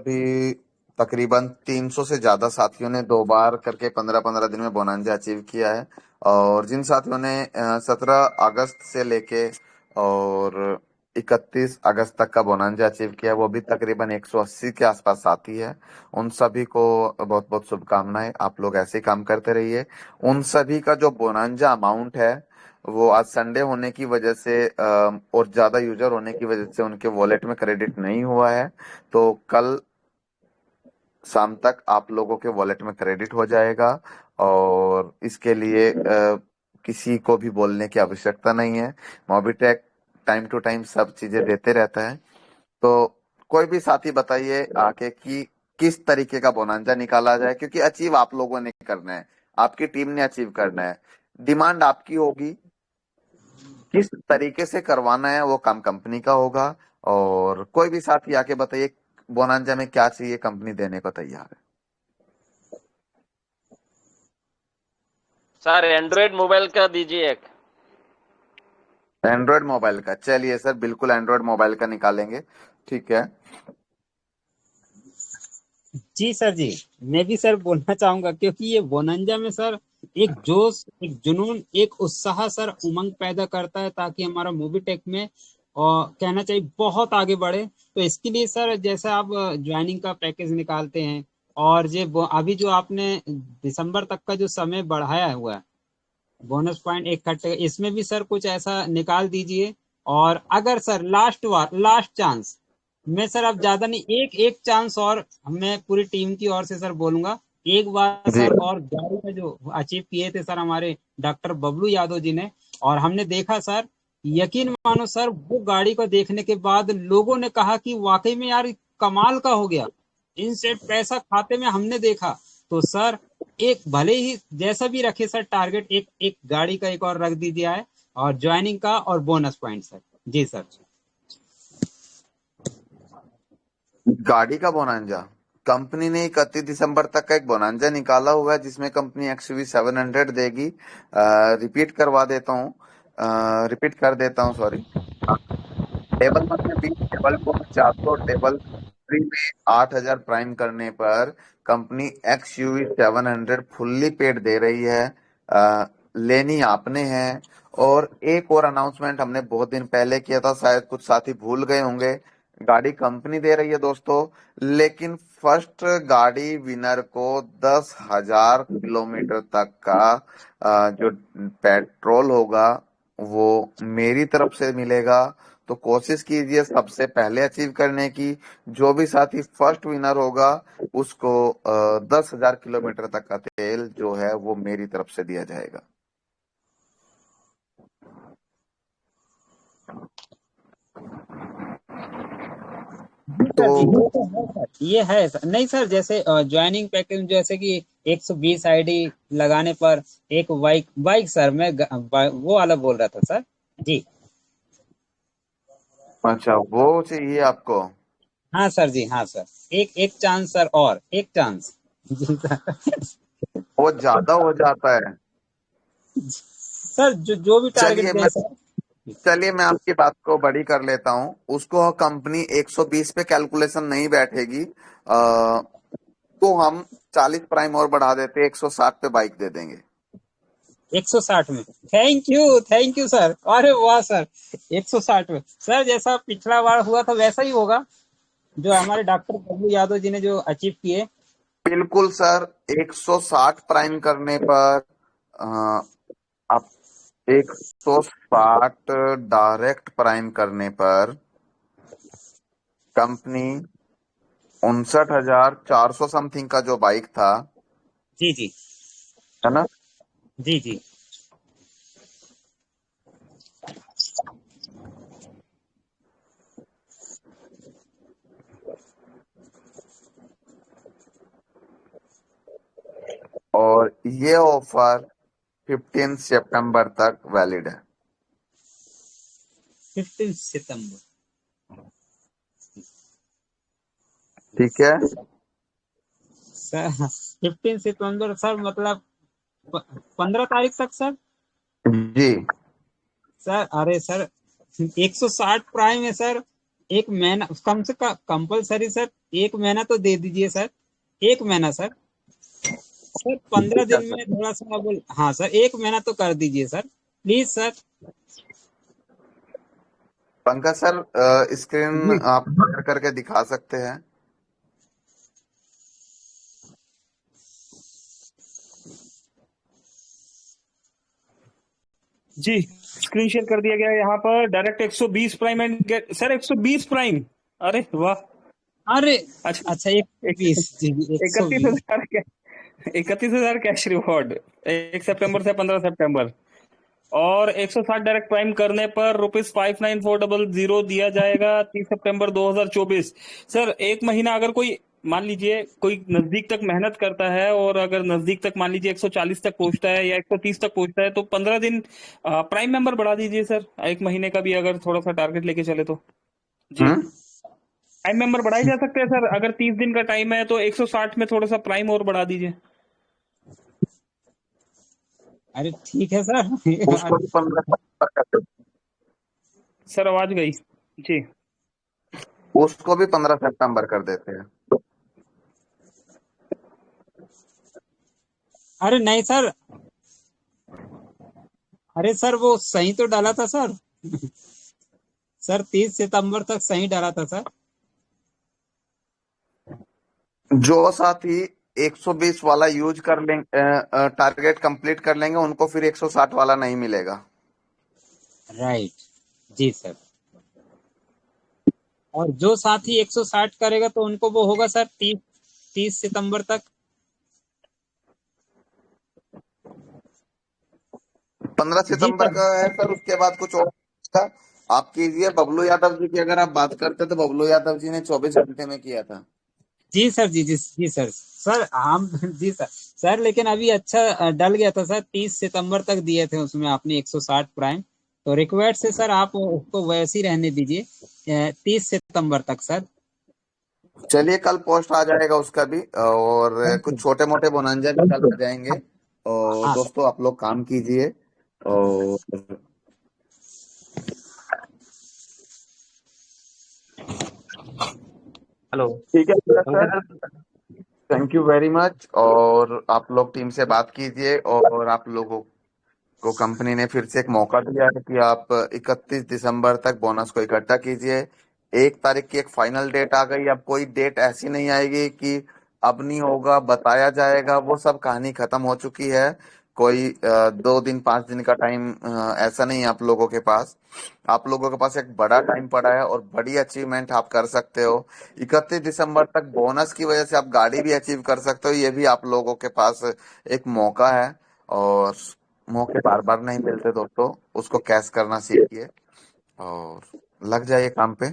भी तकरीबन 300 से ज्यादा साथियों ने 2 बार करके 15-15 दिन में बोनांजा अचीव किया है। और जिन साथियों ने 17 अगस्त से लेके और 31 अगस्त तक का बोनांजा अचीव किया, वो भी तकरीबन 180 के आसपास साथी है। उन सभी को बहुत बहुत शुभकामनाएं। आप लोग ऐसे ही काम करते रहिए। उन सभी का जो बोनांजा अमाउंट है, वो आज संडे होने की वजह से और ज्यादा यूजर होने की वजह से उनके वॉलेट में क्रेडिट नहीं हुआ है। तो कल शाम तक आप लोगों के वॉलेट में क्रेडिट हो जाएगा, और इसके लिए किसी को भी बोलने की आवश्यकता नहीं है। मोबिटेक टाइम टू टाइम सब चीजें देते रहता है। तो कोई भी साथी बताइए आके कि किस तरीके का बोनांजा निकाला जाए, क्योंकि अचीव आप लोगों ने करना है, आपकी टीम ने अचीव करना है। डिमांड आपकी होगी, किस तरीके से करवाना है वो काम कंपनी का होगा। और कोई भी साथी आके बताइए बोनांजा में क्या चाहिए, कंपनी देने को तैयार है। सर एंड्रॉयड मोबाइल का दीजिए एक। एंड्रॉयड मोबाइल का, चलिए सर बिल्कुल एंड्रॉयड मोबाइल का निकालेंगे। ठीक है। जी सर जी, मैं भी सर बोलना चाहूंगा, क्योंकि ये बोनंजा में सर एक जोश, एक जुनून, एक उत्साह सर, उमंग पैदा करता है, ताकि हमारा मूवी टेक में और कहना चाहिए बहुत आगे बढ़े। तो इसके लिए सर जैसे आप ज्वाइनिंग का पैकेज निकालते हैं, और ये अभी जो आपने दिसंबर तक का जो समय बढ़ाया हुआ है बोनस पॉइंट इकट्ठे, इसमें भी सर कुछ ऐसा निकाल दीजिए और अगर सर लास्ट चांस, मैं सर अब ज्यादा नहीं, एक चांस और मैं पूरी टीम की ओर से सर बोलूंगा। एक बार जी सर और गाड़ी में जो अचीव किए थे सर हमारे डॉक्टर बबलू यादव जी ने, और हमने देखा सर, यकीन मानो सर, वो गाड़ी को देखने के बाद लोगों ने कहा कि वाकई में यार कमाल का हो गया, इनसे पैसा खाते में हमने देखा। तो सर एक भले ही जैसा भी रखे सर टारगेट, एक एक गाड़ी का एक और रख दीजिए है, और ज्वाइनिंग का और बोनस पॉइंट सर। जी सर। गाड़ी का बोनांजा कंपनी ने 31 दिसंबर तक का एक बोनांजा निकाला हुआ है जिसमें कंपनी XUV 700 देगी। रिपीट करवा देता हूँ, रिपीट कर देता हूँ, सॉरी। टेबल 1 में 20, टेबल 2 में 400, टेबल 3 में 8000 प्राइम करने पर कंपनी XUV 700 फुल्ली पेड दे रही है। लेनी आपने है। और एक और अनाउंसमेंट हमने बहुत दिन पहले किया था, शायद कुछ साथी भूल गए होंगे। गाड़ी कंपनी दे रही है दोस्तों, लेकिन फर्स्ट गाड़ी विनर को 10,000 किलोमीटर तक का जो पेट्रोल होगा वो मेरी तरफ से मिलेगा। तो कोशिश कीजिए सबसे पहले अचीव करने की। जो भी साथी फर्स्ट विनर होगा उसको 10,000 किलोमीटर तक का तेल जो है वो मेरी तरफ से दिया जाएगा। जी सर, जी तो ये तो है सर, ये है सर। नहीं सर, जैसे ज्वाइनिंग पैकेज जैसे कि 120 आईडी लगाने पर एक बाइक बाइक सर, मैं वो वाला बोल रहा था सर। जी अच्छा, वो चाहिए आपको? हाँ सर, जी हाँ सर, एक चांस सर, और एक चांस। जी सर। वो ज्यादा हो जाता है। सर जो भी टारगेट चलिए दे मैं सर। चलिए मैं आपकी बात को बड़ी कर लेता हूँ। उसको कंपनी 120 पे कैलकुलेशन नहीं बैठेगी, तो हम 40 प्राइम और बढ़ा देते, 160 पे बाइक दे देंगे। 160 में? थैंक यू सर, अरे वाह सर, 160 में सर, जैसा पिछला बार हुआ था वैसा ही होगा, जो हमारे डॉक्टर बबलू यादव जी ने जो अचीव किए। बिल्कुल सर, 160 प्राइम करने पर आप 160 डायरेक्ट प्राइम करने पर कंपनी 59,400 समथिंग का जो बाइक था, जी जी है ना, जी जी और ये ऑफर 15 सितंबर तक वैलिड है। 15 सितंबर, ठीक है सर 15 सितंबर सर, मतलब 15 तारीख तक सर। जी। सर अरे सर, 160 प्राइम है सर, एक महीना कम से कम कंपलसरी सर, एक महीना तो दे दीजिए सर, एक महीना सर। सर 15 ठीक है दिन सर। में थोड़ा सा बोल, हाँ सर, एक महीना तो कर दीजिए sir, please sir. Pankaj sir, screen जी आप शेयर करके दिखा सकते हैं? जी, स्क्रीन शेयर कर दिया गया है यहाँ पर। Direct 120 prime and get sir, 120 prime. अरे वाह, अरे अच्छा। अच्छा, 120 जी, 120। 31,000 कैश रिवॉर्ड 1 सितंबर से 15 सितंबर, और 160 डायरेक्ट प्राइम करने पर ₹59400 दिया जाएगा 30 सितंबर 2024। सर एक महीना, अगर कोई मान लीजिए कोई नजदीक तक मेहनत करता है और अगर नजदीक तक मान लीजिए 140 तक पहुंचता है या 130 तक पहुंचता है, तो 15 दिन प्राइम मेंबर बढ़ा दीजिए सर, एक महीने का भी अगर थोड़ा सा टारगेट लेके चले तो। जी, प्राइम मेंबर बढ़ाए जा सकते हैं सर, अगर 30 दिन का टाइम है तो 160 में थोड़ा सा प्राइम और बढ़ा दीजिए। अरे ठीक है सर। उसको भी 15 सर आवाज गई जी। उसको भी 15 सितंबर कर देते हैं। अरे नहीं सर, अरे सर वो सही तो डाला था सर। सर 30 सितंबर तक सही डाला था सर। जो साथी 120 वाला यूज कर लेंगे, टारगेट कंप्लीट कर लेंगे, उनको फिर 160 वाला नहीं मिलेगा। राइट, जी सर। और जो साथी 160 करेगा तो उनको वो होगा सर 30 सितंबर तक। 15 जी सितंबर सर। का है सर, उसके बाद कुछ और था। आप कीजिए। बबलू यादव जी की अगर आप बात करते तो बबलू यादव जी ने 24 घंटे में किया था। जी सर। जी सर। सर हम जी सर। सर लेकिन अभी अच्छा डल गया था सर, 30 सितंबर तक दिए थे उसमें आपने 160 प्राइम। तो रिक्वेस्ट से सर आप उसको वैसे ही रहने दीजिए 30 सितंबर तक सर। चलिए, कल पोस्ट आ जाएगा उसका भी, और थैंक कुछ यू। छोटे मोटे बोनंजा भी कल आ जाएंगे। और हाँ सर। दोस्तों आप लोग काम कीजिए। और हेलो ठीक है Pankaj sir, sir. Thank you very much. और आप लोग टीम से बात कीजिए, और आप लोगों को कंपनी ने फिर से एक मौका दिया है कि आप 31 दिसंबर तक बोनस को इकट्ठा कीजिए। 1 तारीख की एक फाइनल डेट आ गई। अब कोई डेट ऐसी नहीं आएगी कि अब नहीं होगा, बताया जाएगा, वो सब कहानी खत्म हो चुकी है। कोई 2 दिन 5 दिन का टाइम ऐसा नहीं है आप लोगों के पास। आप लोगों के पास एक बड़ा टाइम पड़ा है और बड़ी अचीवमेंट आप कर सकते हो। 31 दिसंबर तक बोनस की वजह से आप गाड़ी भी अचीव कर सकते हो, ये भी आप लोगों के पास एक मौका है। और मौके बार बार नहीं मिलते दोस्तों, उसको कैश करना सीखिए और लग जाइए काम पे।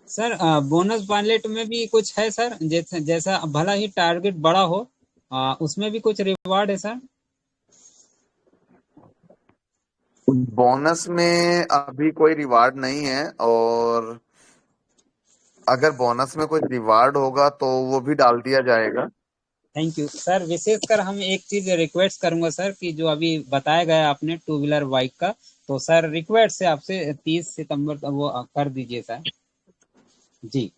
सर बोनस वालेट में भी कुछ है सर, जैसा जैसा भला ही टारगेट बड़ा हो उसमें भी कुछ रिवार्ड है सर। बोनस में अभी कोई रिवार्ड नहीं है, और अगर बोनस में कोई रिवार्ड होगा तो वो भी डाल दिया जाएगा। Thank you sir. विशेषकर हम एक चीज रिक्वेस्ट करूंगा सर कि जो अभी बताया गया आपने टू व्हीलर बाइक का, तो सर रिक्वेस्ट से आपसे 30 सितंबर तक वो कर दीजिए सर। जी।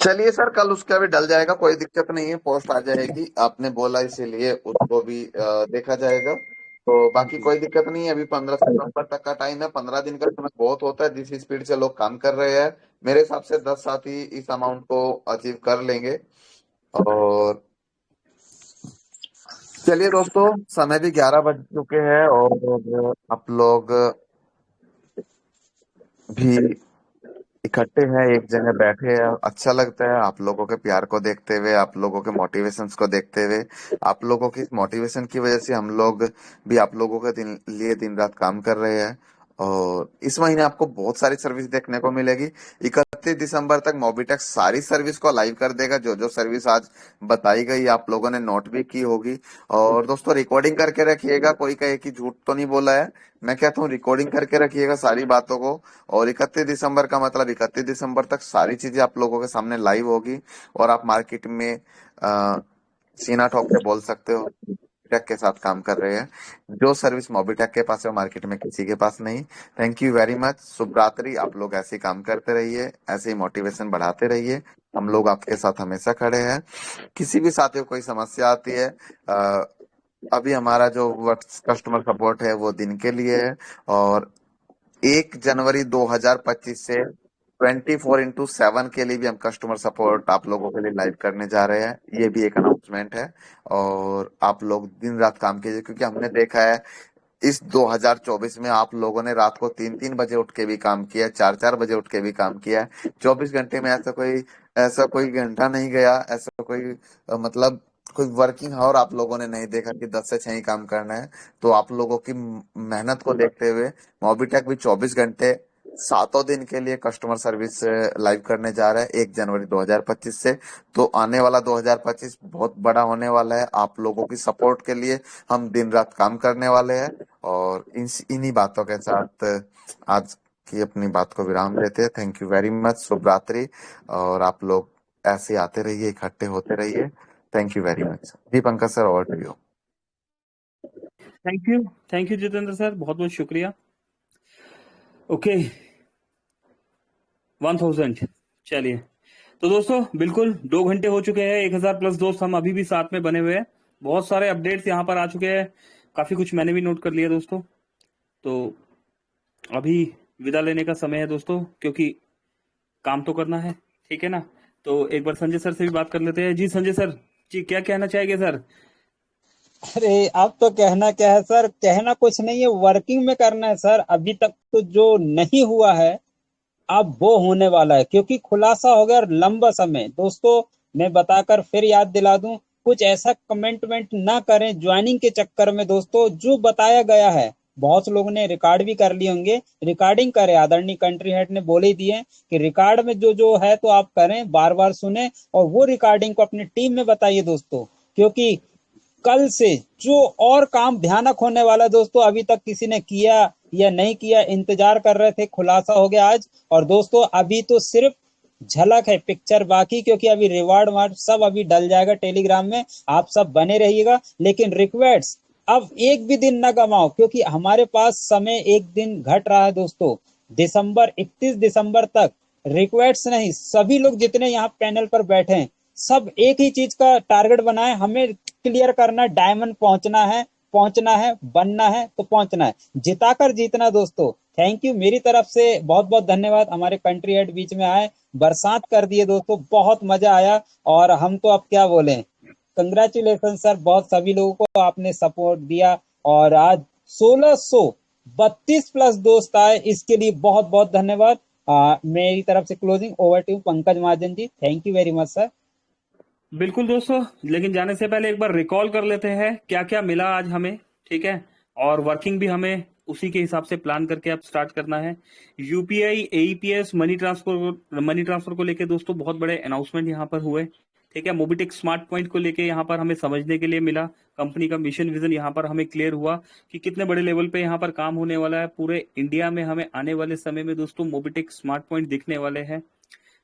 चलिए सर, कल उसका भी डल जाएगा, कोई दिक्कत नहीं है, पोस्ट आ जाएगी। आपने बोला इसीलिए उसको भी देखा जाएगा। तो बाकी जी कोई दिक्कत नहीं है। अभी 15 सितंबर तक का टाइम है। 15 दिन का समय बहुत होता है जिस स्पीड से लोग काम कर रहे हैं। मेरे हिसाब से 10 साथी इस अमाउंट को अचीव कर लेंगे। और चलिए दोस्तों, समय भी 11 बज चुके हैं, और आप लोग भी इकट्ठे हैं, एक जगह बैठे हैं। अच्छा लगता है आप लोगों के प्यार को देखते हुए, आप लोगों के मोटिवेशंस को देखते हुए। आप लोगों की मोटिवेशन की वजह से हम लोग भी आप लोगों के लिए दिन रात काम कर रहे हैं। और इस महीने आपको बहुत सारी सर्विस देखने को मिलेगी। 31 दिसंबर तक मोबिटेक सारी सर्विस को लाइव कर देगा। जो जो सर्विस आज बताई गई आप लोगों ने नोट भी की होगी। और दोस्तों रिकॉर्डिंग करके रखिएगा, कोई कहे कि झूठ तो नहीं बोला है। मैं कहता हूँ रिकॉर्डिंग करके रखिएगा सारी बातों को। और 31 दिसंबर का मतलब 31 दिसंबर तक सारी चीजें आप लोगों के सामने लाइव होगी। और आप मार्केट में अ, सीना ठोक के बोल सकते हो मोबिटेक के साथ काम कर रहे हैं। जो सर्विस मोबिटेक के पास है वो मार्केट में किसी के पास नहीं। Thank you very much. शुभ रात्रि। आप लोग ऐसे ही काम करते रहिए, ऐसे ही मोटिवेशन बढ़ाते रहिए। हम लोग आपके साथ हमेशा खड़े हैं। किसी भी साथी को कोई समस्या आती है, अ, अभी हमारा जो कस्टमर सपोर्ट है वो दिन के लिए है। और 1 जनवरी 2025 से 24x7 के लिए भी हम कस्टमर सपोर्ट आप लोगों के लिए लाइव करने जा रहे हैं। ये भी एक अनाउंसमेंट है। और आप लोग दिन रात काम कीजिए, क्योंकि हमने देखा है इस 2024 में आप लोगों ने रात को 3-3 बजे उठ के भी काम किया, 4-4 बजे उठ के भी काम किया। 24 घंटे में ऐसा कोई घंटा नहीं गया, ऐसा कोई मतलब कोई वर्किंग आवर आप लोगों ने नहीं देखा कि 10 से 6 ही काम करना है। तो आप लोगों की मेहनत को देखते हुए मोबिटेक भी 24 घंटे 7 दिन के लिए कस्टमर सर्विस लाइव करने जा रहा है 1 जनवरी 2025 से। तो आने वाला 2025 बहुत बड़ा होने वाला है। आप लोगों की सपोर्ट के लिए हम दिन रात काम करने वाले हैं। और इन्हीं बातों के साथ आज की अपनी बात को विराम देते हैं। Thank you very much. शुभ रात्रि। और आप लोग ऐसे आते रहिए, इकट्ठे होते रहिए। Thank you very much. जी Pankaj sir, over to you. Thank you Jitendra sir, बहुत बहुत शुक्रिया। ओके 1000। चलिए तो दोस्तों बिल्कुल 2 घंटे हो चुके हैं, 1000 प्लस दोस्त हम अभी भी साथ में बने हुए हैं। बहुत सारे अपडेट्स यहाँ पर आ चुके हैं, काफी कुछ मैंने भी नोट कर लिया दोस्तों। तो अभी विदा लेने का समय है दोस्तों, क्योंकि काम तो करना है, ठीक है ना। तो एक बार संजय सर से भी बात कर लेते हैं। जी संजय सर, जी क्या कहना चाहेंगे सर? अरे अब तो कहना क्या है सर, कहना कुछ नहीं है, वर्किंग में करना है सर। अभी तक तो जो नहीं हुआ है अब वो होने वाला है, क्योंकि खुलासा हो गया और लंबा समय। दोस्तों मैं बताकर फिर याद दिला दूं, कुछ ऐसा कमेंटमेंट ना करें ज्वाइनिंग के चक्कर में। दोस्तों जो बताया गया है, बहुत से लोगों ने रिकॉर्ड भी कर लिए होंगे, रिकॉर्डिंग करें। आदरणीय कंट्री हेड ने बोले ही दिए कि रिकॉर्ड में जो जो है तो आप करें, बार बार सुने और वो रिकॉर्डिंग को अपनी टीम में बताइए दोस्तों। क्योंकि कल से जो और काम भयानक होने वाला है दोस्तों, अभी तक किसी ने किया या नहीं किया, इंतजार कर रहे थे, खुलासा हो गया आज। और दोस्तों अभी तो सिर्फ झलक है, पिक्चर बाकी, क्योंकि अभी रिवार्ड वार्ड सब अभी डल जाएगा टेलीग्राम में। आप सब बने रहिएगा, लेकिन रिक्वेस्ट अब एक भी दिन न गवाओ, क्योंकि हमारे पास समय एक दिन घट रहा है दोस्तों। दिसंबर 31 दिसंबर तक रिक्वेस्ट नहीं, सभी लोग जितने यहाँ पैनल पर बैठे हैं सब एक ही चीज का टारगेट बनाए, हमें क्लियर करना, डायमंड पहुंचना है, बनना है तो पहुंचना है, जिताकर जीतना दोस्तों। थैंक यू, मेरी तरफ से बहुत बहुत धन्यवाद। हमारे कंट्री हेड बीच में आए, बरसात कर दिए दोस्तों, बहुत मजा आया। और हम तो अब क्या बोले, कंग्रेचुलेशन सर, बहुत सभी लोगों को आपने सपोर्ट दिया। और आज 1632 प्लस दोस्त आए, इसके लिए बहुत बहुत धन्यवाद। मेरी तरफ से closing over to Pankaj Mahajan ji, thank you very much sir. बिल्कुल दोस्तों, लेकिन जाने से पहले एक बार रिकॉल कर लेते हैं क्या क्या मिला आज हमें, ठीक है। और वर्किंग भी हमें उसी के हिसाब से प्लान करके अब स्टार्ट करना है। यूपीआई, एईपीएस, मनी ट्रांसफर को लेके दोस्तों बहुत बड़े अनाउंसमेंट यहाँ पर हुए, ठीक है। मोबिटेक स्मार्ट पॉइंट को लेके यहाँ पर हमें समझने के लिए मिला, कंपनी का मिशन विजन यहाँ पर हमें क्लियर हुआ कि कितने बड़े लेवल पे यहाँ पर काम होने वाला है। पूरे इंडिया में हमें आने वाले समय में दोस्तों मोबिटेक स्मार्ट पॉइंट दिखने वाले हैं,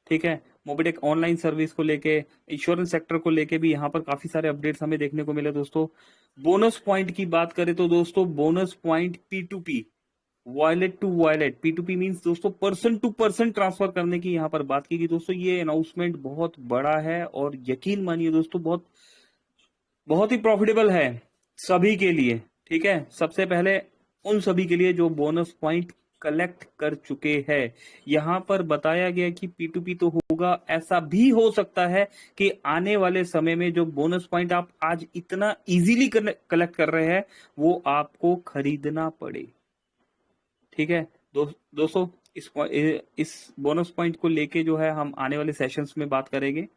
ठीक है। मोबिटेक ऑनलाइन सर्विस को लेके, इंश्योरेंस सेक्टर को लेके भी यहाँ पर काफी सारे अपडेट्स हमें देखने को मिले दोस्तों। बोनस पॉइंट की बात करें तो दोस्तों bonus point P2P, wallet to wallet, P2P means दोस्तों पर्सन टू पर्सन ट्रांसफर करने की यहाँ पर बात की गई दोस्तों। ये अनाउंसमेंट बहुत बड़ा है और यकीन मानिए दोस्तों बहुत बहुत ही प्रॉफिटेबल है सभी के लिए, ठीक है। सबसे पहले उन सभी के लिए जो बोनस पॉइंट कलेक्ट कर चुके हैं। यहाँ पर बताया गया कि P2P तो होगा, ऐसा भी हो सकता है कि आने वाले समय में जो बोनस पॉइंट आप आज इतना इजीली कलेक्ट कर रहे हैं वो आपको खरीदना पड़े, ठीक है। दोस्तों इस बोनस पॉइंट को लेके जो है हम आने वाले सेशंस में बात करेंगे।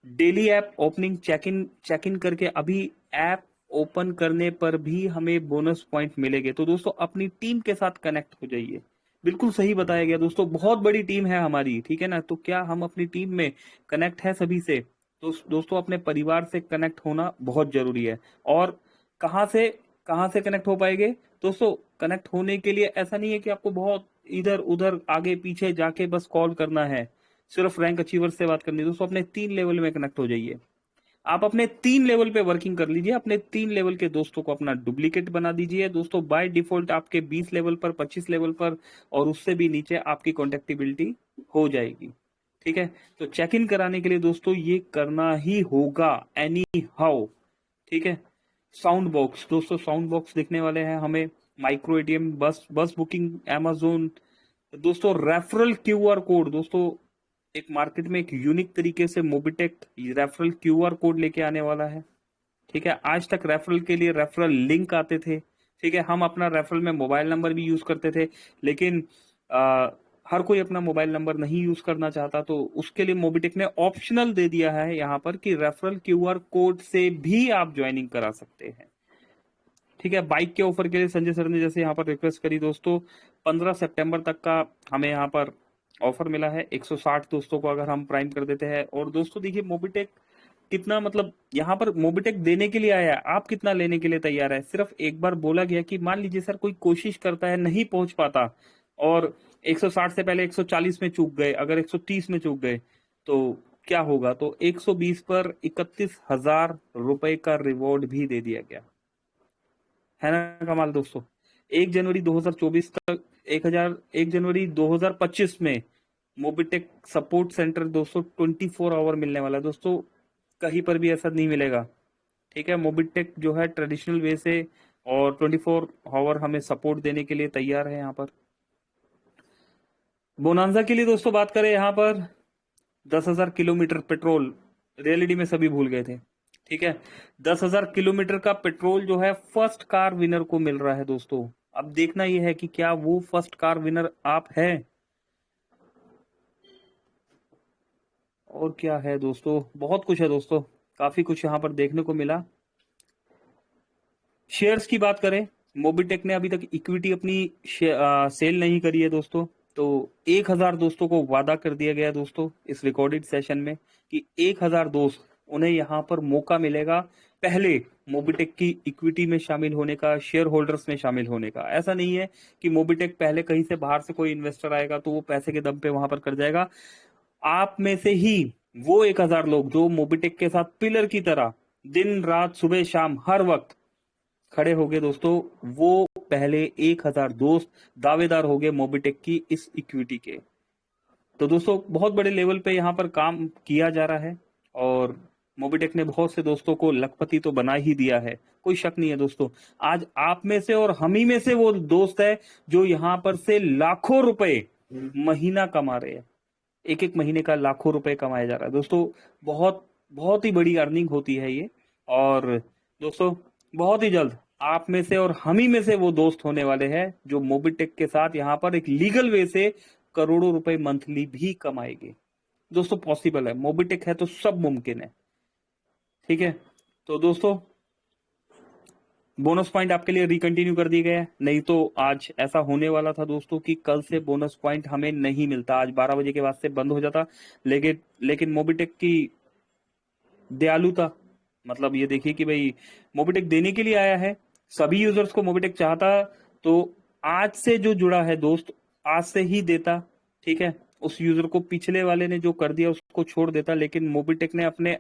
Daily app opening check in करके अभी ऐप ओपन करने पर भी हमें बोनस पॉइंट मिलेंगे। तो दोस्तों अपनी टीम के साथ कनेक्ट हो जाइए, बिल्कुल सही बताया गया दोस्तों, बहुत बड़ी टीम है हमारी, ठीक है ना। तो क्या हम अपनी टीम में कनेक्ट है सभी से? तो दोस्तों अपने परिवार से कनेक्ट होना बहुत जरूरी है। और कहाँ से कनेक्ट हो पाएंगे दोस्तों? कनेक्ट होने के लिए ऐसा नहीं है कि आपको बहुत इधर उधर आगे पीछे जाके बस कॉल करना है, सिर्फ रैंक अचीवर से बात करनी है दोस्तों। अपने 3 लेवल में कनेक्ट हो जाइए, आप अपने 3 लेवल पे वर्किंग कर लीजिए, अपने 3 लेवल के दोस्तों को अपना डुप्लीकेट बना दीजिए दोस्तों। बाय डिफॉल्ट आपके 20 लेवल पर, 25 लेवल पर और उससे भी नीचे आपकी कॉन्टेक्टिबिलिटी हो जाएगी, ठीक है। तो चेक इन कराने के लिए दोस्तों ये करना ही होगा एनी हाउ, ठीक है। साउंड बॉक्स दोस्तों, साउंड बॉक्स दिखने वाले हैं हमें, माइक्रो एटीएम, बस बुकिंग, अमेजोन दोस्तों, रेफरल क्यूआर कोड दोस्तों। एक मार्केट में एक यूनिक तरीके से मोबिटेक रेफरल क्यूआर कोड लेके आने वाला है, ठीक है। आज तक रेफरल के लिए रेफरल लिंक आते थे, ठीक है। हम अपना रेफरल में मोबाइल नंबर भी यूज करते थे, लेकिन हर कोई अपना मोबाइल नंबर नहीं यूज करना चाहता, तो उसके लिए मोबिटेक ने ऑप्शनल दे दिया है यहाँ पर कि रेफरल क्यूआर कोड से भी आप ज्वाइनिंग करा सकते हैं, ठीक है। बाइक के ऑफर के लिए संजय सर ने जैसे यहाँ पर रिक्वेस्ट करी दोस्तों, 15 सितंबर तक का हमें यहाँ पर ऑफर मिला है। 160 दोस्तों को अगर हम प्राइम कर देते हैं। और दोस्तों देखिए मोबिटेक कितना, मतलब यहाँ पर मोबिटेक देने के लिए आया है, आप कितना लेने के लिए तैयार है। सिर्फ एक बार बोला गया कि मान लीजिए सर कोई कोशिश करता है, नहीं पहुंच पाता और 160 से पहले 140 में चूक गए, अगर 130 में चूक गए तो क्या होगा? तो 120 पर 31,000 रुपए का रिवॉर्ड भी दे दिया गया है ना। कमाल दोस्तों। 1 जनवरी 2024 तक 1 जनवरी 2025 में मोबिटेक सपोर्ट सेंटर दोस्तों 24 आवर मिलने वाला है दोस्तों, कहीं पर भी ऐसा नहीं मिलेगा, ठीक है। मोबिटेक जो है ट्रेडिशनल वे से और 24 आवर हमें सपोर्ट देने के लिए तैयार है। यहाँ पर बोनांजा के लिए दोस्तों बात करें, यहाँ पर 10,000 किलोमीटर पेट्रोल, रियलिटी में सभी भूल गए थे, ठीक है। 10,000 किलोमीटर का पेट्रोल जो है फर्स्ट कार विनर को मिल रहा है दोस्तों। अब देखना यह है कि क्या वो फर्स्ट कार विनर आप है, और क्या है दोस्तों, बहुत कुछ है दोस्तों, काफी कुछ यहाँ पर देखने को मिला। शेयर्स की बात करें, मोबिटेक ने अभी तक इक्विटी अपनी सेल नहीं करी है दोस्तों। तो 1000 दोस्तों को वादा कर दिया गया दोस्तों इस रिकॉर्डेड सेशन में कि 1000 दोस्त उन्हें यहाँ पर मौका मिलेगा पहले मोबिटेक की इक्विटी में शामिल होने का, शेयर होल्डर्स में शामिल होने का। ऐसा नहीं है कि मोबिटेक पहले कहीं से बाहर से कोई इन्वेस्टर आएगा तो वो पैसे के दम पे वहां पर कर जाएगा। आप में से ही वो 1000 लोग जो मोबिटेक के साथ पिलर की तरह दिन रात सुबह शाम हर वक्त खड़े हो गए दोस्तों, वो पहले 1000 दोस्त दावेदार हो गए मोबिटेक की इस इक्विटी के। तो दोस्तों बहुत बड़े लेवल पे यहाँ पर काम किया जा रहा है और मोबिटेक ने बहुत से दोस्तों को लखपति तो बना ही दिया है, कोई शक नहीं है दोस्तों। आज आप में से और हम ही में से वो दोस्त है जो यहाँ पर से लाखों रुपए महीना कमा रहे हैं, एक एक महीने का लाखों रुपए कमाया जा रहा है दोस्तों। बहुत बहुत ही बड़ी अर्निंग होती है ये। और दोस्तों बहुत ही जल्द आप में से और हम ही में से वो दोस्त होने वाले हैं जो मोबिटेक के साथ यहाँ पर एक लीगल वे से करोड़ों रुपए मंथली भी कमाएंगे दोस्तों। पॉसिबल है, मोबिटेक है तो सब मुमकिन है, ठीक है। तो दोस्तों बोनस पॉइंट आपके लिए रिकंटिन्यू कर दिए गए हैं, नहीं तो आज ऐसा होने वाला था दोस्तों कि कल से बोनस पॉइंट हमें नहीं मिलता, आज 12 बजे के बाद से बंद हो जाता। लेकिन मोबिटेक की दयालुता, मतलब ये देखिए कि भाई मोबिटेक देने के लिए आया है, सभी यूजर्स को मोबिटेक चाहता तो आज से जो जुड़ा है दोस्त आज से ही देता, ठीक है। उस यूजर को पिछले वाले ने जो कर दिया उसको छोड़ देता, लेकिन मोबिटेक ने अपने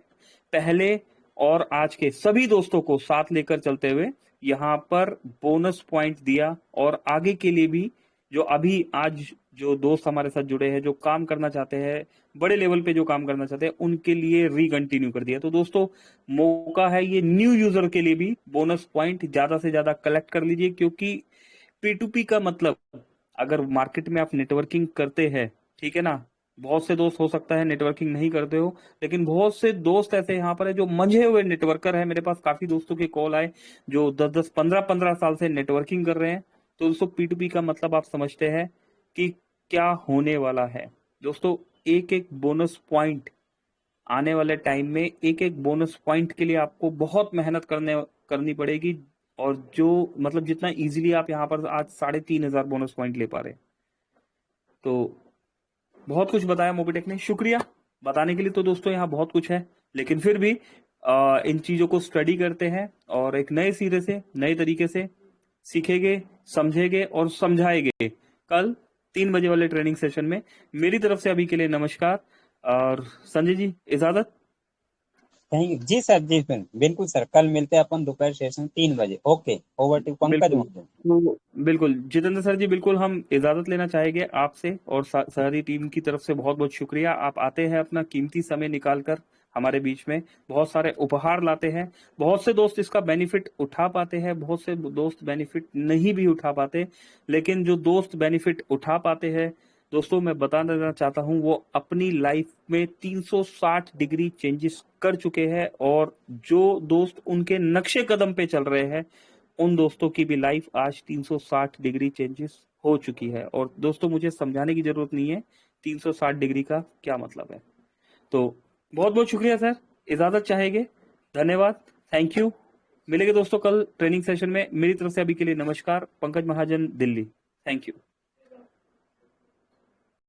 पहले और आज के सभी दोस्तों को साथ लेकर चलते हुए यहाँ पर बोनस पॉइंट दिया और आगे के लिए भी जो अभी आज जो दोस्त हमारे साथ जुड़े हैं, जो काम करना चाहते हैं, बड़े लेवल पे जो काम करना चाहते हैं, उनके लिए रिकंटिन्यू कर दिया। तो दोस्तों मौका है ये न्यू यूजर के लिए भी बोनस पॉइंट ज्यादा से ज्यादा कलेक्ट कर लीजिए, क्योंकि P2P का मतलब अगर मार्केट में आप नेटवर्किंग करते हैं, ठीक है ना, बहुत से दोस्त हो सकता है नेटवर्किंग नहीं करते हो, लेकिन बहुत से दोस्त ऐसे यहाँ पर है जो मंझे हुए नेटवर्कर है। मेरे पास काफी दोस्तों के कॉल आए जो 10-10, 15-15 साल से नेटवर्किंग कर रहे हैं। तो दोस्तों P2P का मतलब आप समझते हैं कि क्या होने वाला है दोस्तों। एक एक बोनस पॉइंट आने वाले टाइम में, एक एक बोनस पॉइंट के लिए आपको बहुत मेहनत करनी पड़ेगी, और जो मतलब जितना इजीली आप यहाँ पर आज 3500 बोनस पॉइंट ले पा रहे हैं। तो बहुत कुछ बताया मोबिटेक ने, शुक्रिया बताने के लिए। तो दोस्तों यहाँ बहुत कुछ है, लेकिन फिर भी इन चीजों को स्टडी करते हैं और एक नए सिरे से नए तरीके से सीखेंगे, समझेंगे और समझाएंगे कल 3 बजे वाले ट्रेनिंग सेशन में। मेरी तरफ से अभी के लिए नमस्कार, और संजय जी इजाजत। थैंक यू जी सर, जी सर, बिल्कुल सर, कल मिलते हैं अपन दोपहर सेशन 3 बजे। Okay, over to Pankaj. बिल्कुल जितेंद्र सर जी, बिल्कुल हम इजाजत लेना चाहेंगे आपसे और सारी टीम की तरफ से बहुत बहुत शुक्रिया। आप आते हैं अपना कीमती समय निकालकर हमारे बीच में, बहुत सारे उपहार लाते हैं। बहुत से दोस्त इसका बेनिफिट उठा पाते हैं, बहुत से दोस्त बेनिफिट नहीं भी उठा पाते, लेकिन जो दोस्त बेनिफिट उठा पाते हैं दोस्तों, मैं बता देना चाहता हूं, वो अपनी लाइफ में 360 डिग्री चेंजेस कर चुके हैं, और जो दोस्त उनके नक्शे कदम पे चल रहे हैं उन दोस्तों की भी लाइफ आज 360 डिग्री चेंजेस हो चुकी है। और दोस्तों मुझे समझाने की जरूरत नहीं है 360 डिग्री का क्या मतलब है। तो बहुत बहुत शुक्रिया सर, इजाजत चाहेंगे, धन्यवाद, थैंक यू। मिलेंगे दोस्तों कल ट्रेनिंग सेशन में। मेरी तरफ से अभी के लिए नमस्कार, पंकज महाजन, दिल्ली। Thank you.